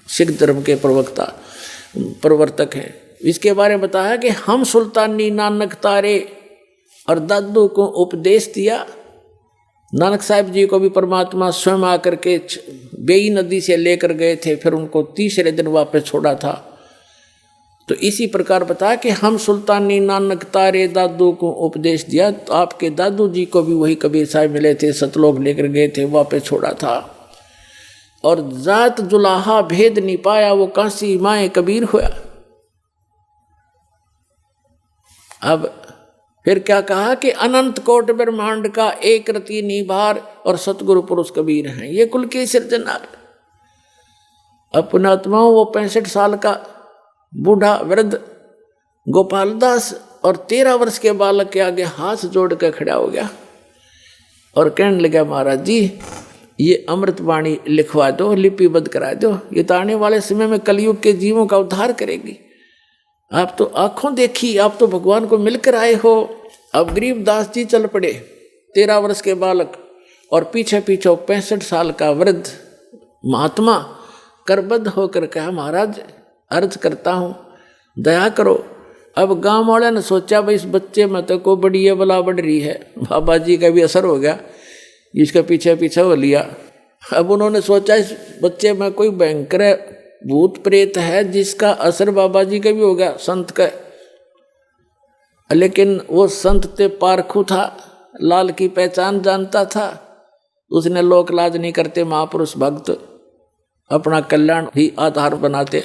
सिख धर्म के प्रवर्तक हैं, इसके बारे में बताया कि हम सुल्तानी नानक तारे और दादू को उपदेश दिया। नानक साहब जी को भी परमात्मा स्वयं आकर के बेई नदी से लेकर गए थे, फिर उनको तीसरे दिन वापस छोड़ा था। तो इसी प्रकार बताया कि हम सुल्तानी नानक तारे दादू को उपदेश दिया। तो आपके दादू जी को भी वही कबीर साहब मिले थे, सतलोक लेकर गए थे, वापस छोड़ा था। और जात जुलाहा भेद नहीं पाया, वो काशी माए कबीर हुआ। अब फिर क्या कहा कि अनंत कोट ब्रह्मांड का एक रति निभार और सतगुरु पुरुष कबीर हैं, ये कुल के सिरजनहार। अपना आत्माओं वो 65 साल का बूढ़ा वृद्ध गोपाल दास और 13 वर्ष के बालक के आगे हाथ जोड़ कर खड़ा हो गया और कहने लगा महाराज जी ये अमृत वाणी लिखवा दो, लिपिबद्ध करा दो, ये तो आने वाले समय में कलयुग के जीवों का उद्धार करेगी। आप तो आंखों देखी, आप तो भगवान को मिलकर आए हो। अब गरीबदास जी चल पड़े, 13 वर्ष के बालक और पीछे पीछे 65 साल का वृद्ध महात्मा करबद्ध होकर कहा महाराज अर्ज करता हूँ दया करो। अब गांव वाले ने सोचा भाई इस बच्चे में तो को बड़ी ये बला बढ़ रही है, बाबा जी का भी असर हो गया, इसके पीछे पीछे हो लिया। अब उन्होंने सोचा इस बच्चे में कोई भयंकर भूत प्रेत है जिसका असर बाबा जी का भी हो गया, संत का। लेकिन वो संत ते पारखू था, लाल की पहचान जानता था, उसने लोक लाज नहीं करते, महापुरुष भक्त अपना कल्याण ही आधार बनाते।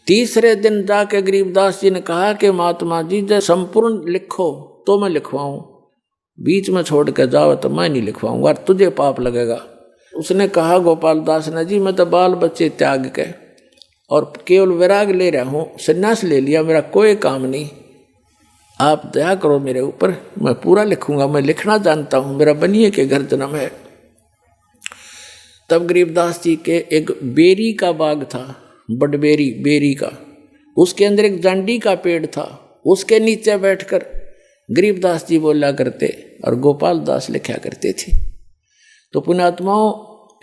तीसरे दिन जाके गरीबदास जी ने कहा कि महात्मा जी जब संपूर्ण लिखो तो मैं लिखवाऊं, बीच में छोड़ के जाओ तो मैं नहीं लिखवाऊंगा, तुझे पाप लगेगा। उसने कहा गोपाल दास ने जी मैं तो बाल बच्चे त्याग के और केवल वैराग ले रहा हूँ, संन्यास ले लिया, मेरा कोई काम नहीं, आप दया करो मेरे ऊपर, मैं पूरा लिखूंगा, मैं लिखना जानता हूँ, मेरा बनिए के घर जन्म है। तब गरीबदास जी के एक बेरी का बाग था, बड़बेरी बेरी का, उसके अंदर एक जांडी का पेड़ था, उसके नीचे बैठकर गरीबदास जी बोला करते और गोपाल दास लिखा करते थे। तो पुण्यात्माओं,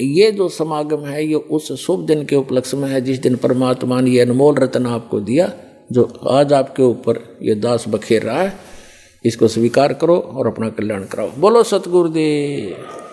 ये जो समागम है ये उस शुभ दिन के उपलक्ष्य में है जिस दिन परमात्मा ने ये अनमोल रत्न आपको दिया, जो आज आपके ऊपर ये दास बखेर रहा है। इसको स्वीकार करो और अपना कल्याण कराओ। बोलो सतगुरुदेव।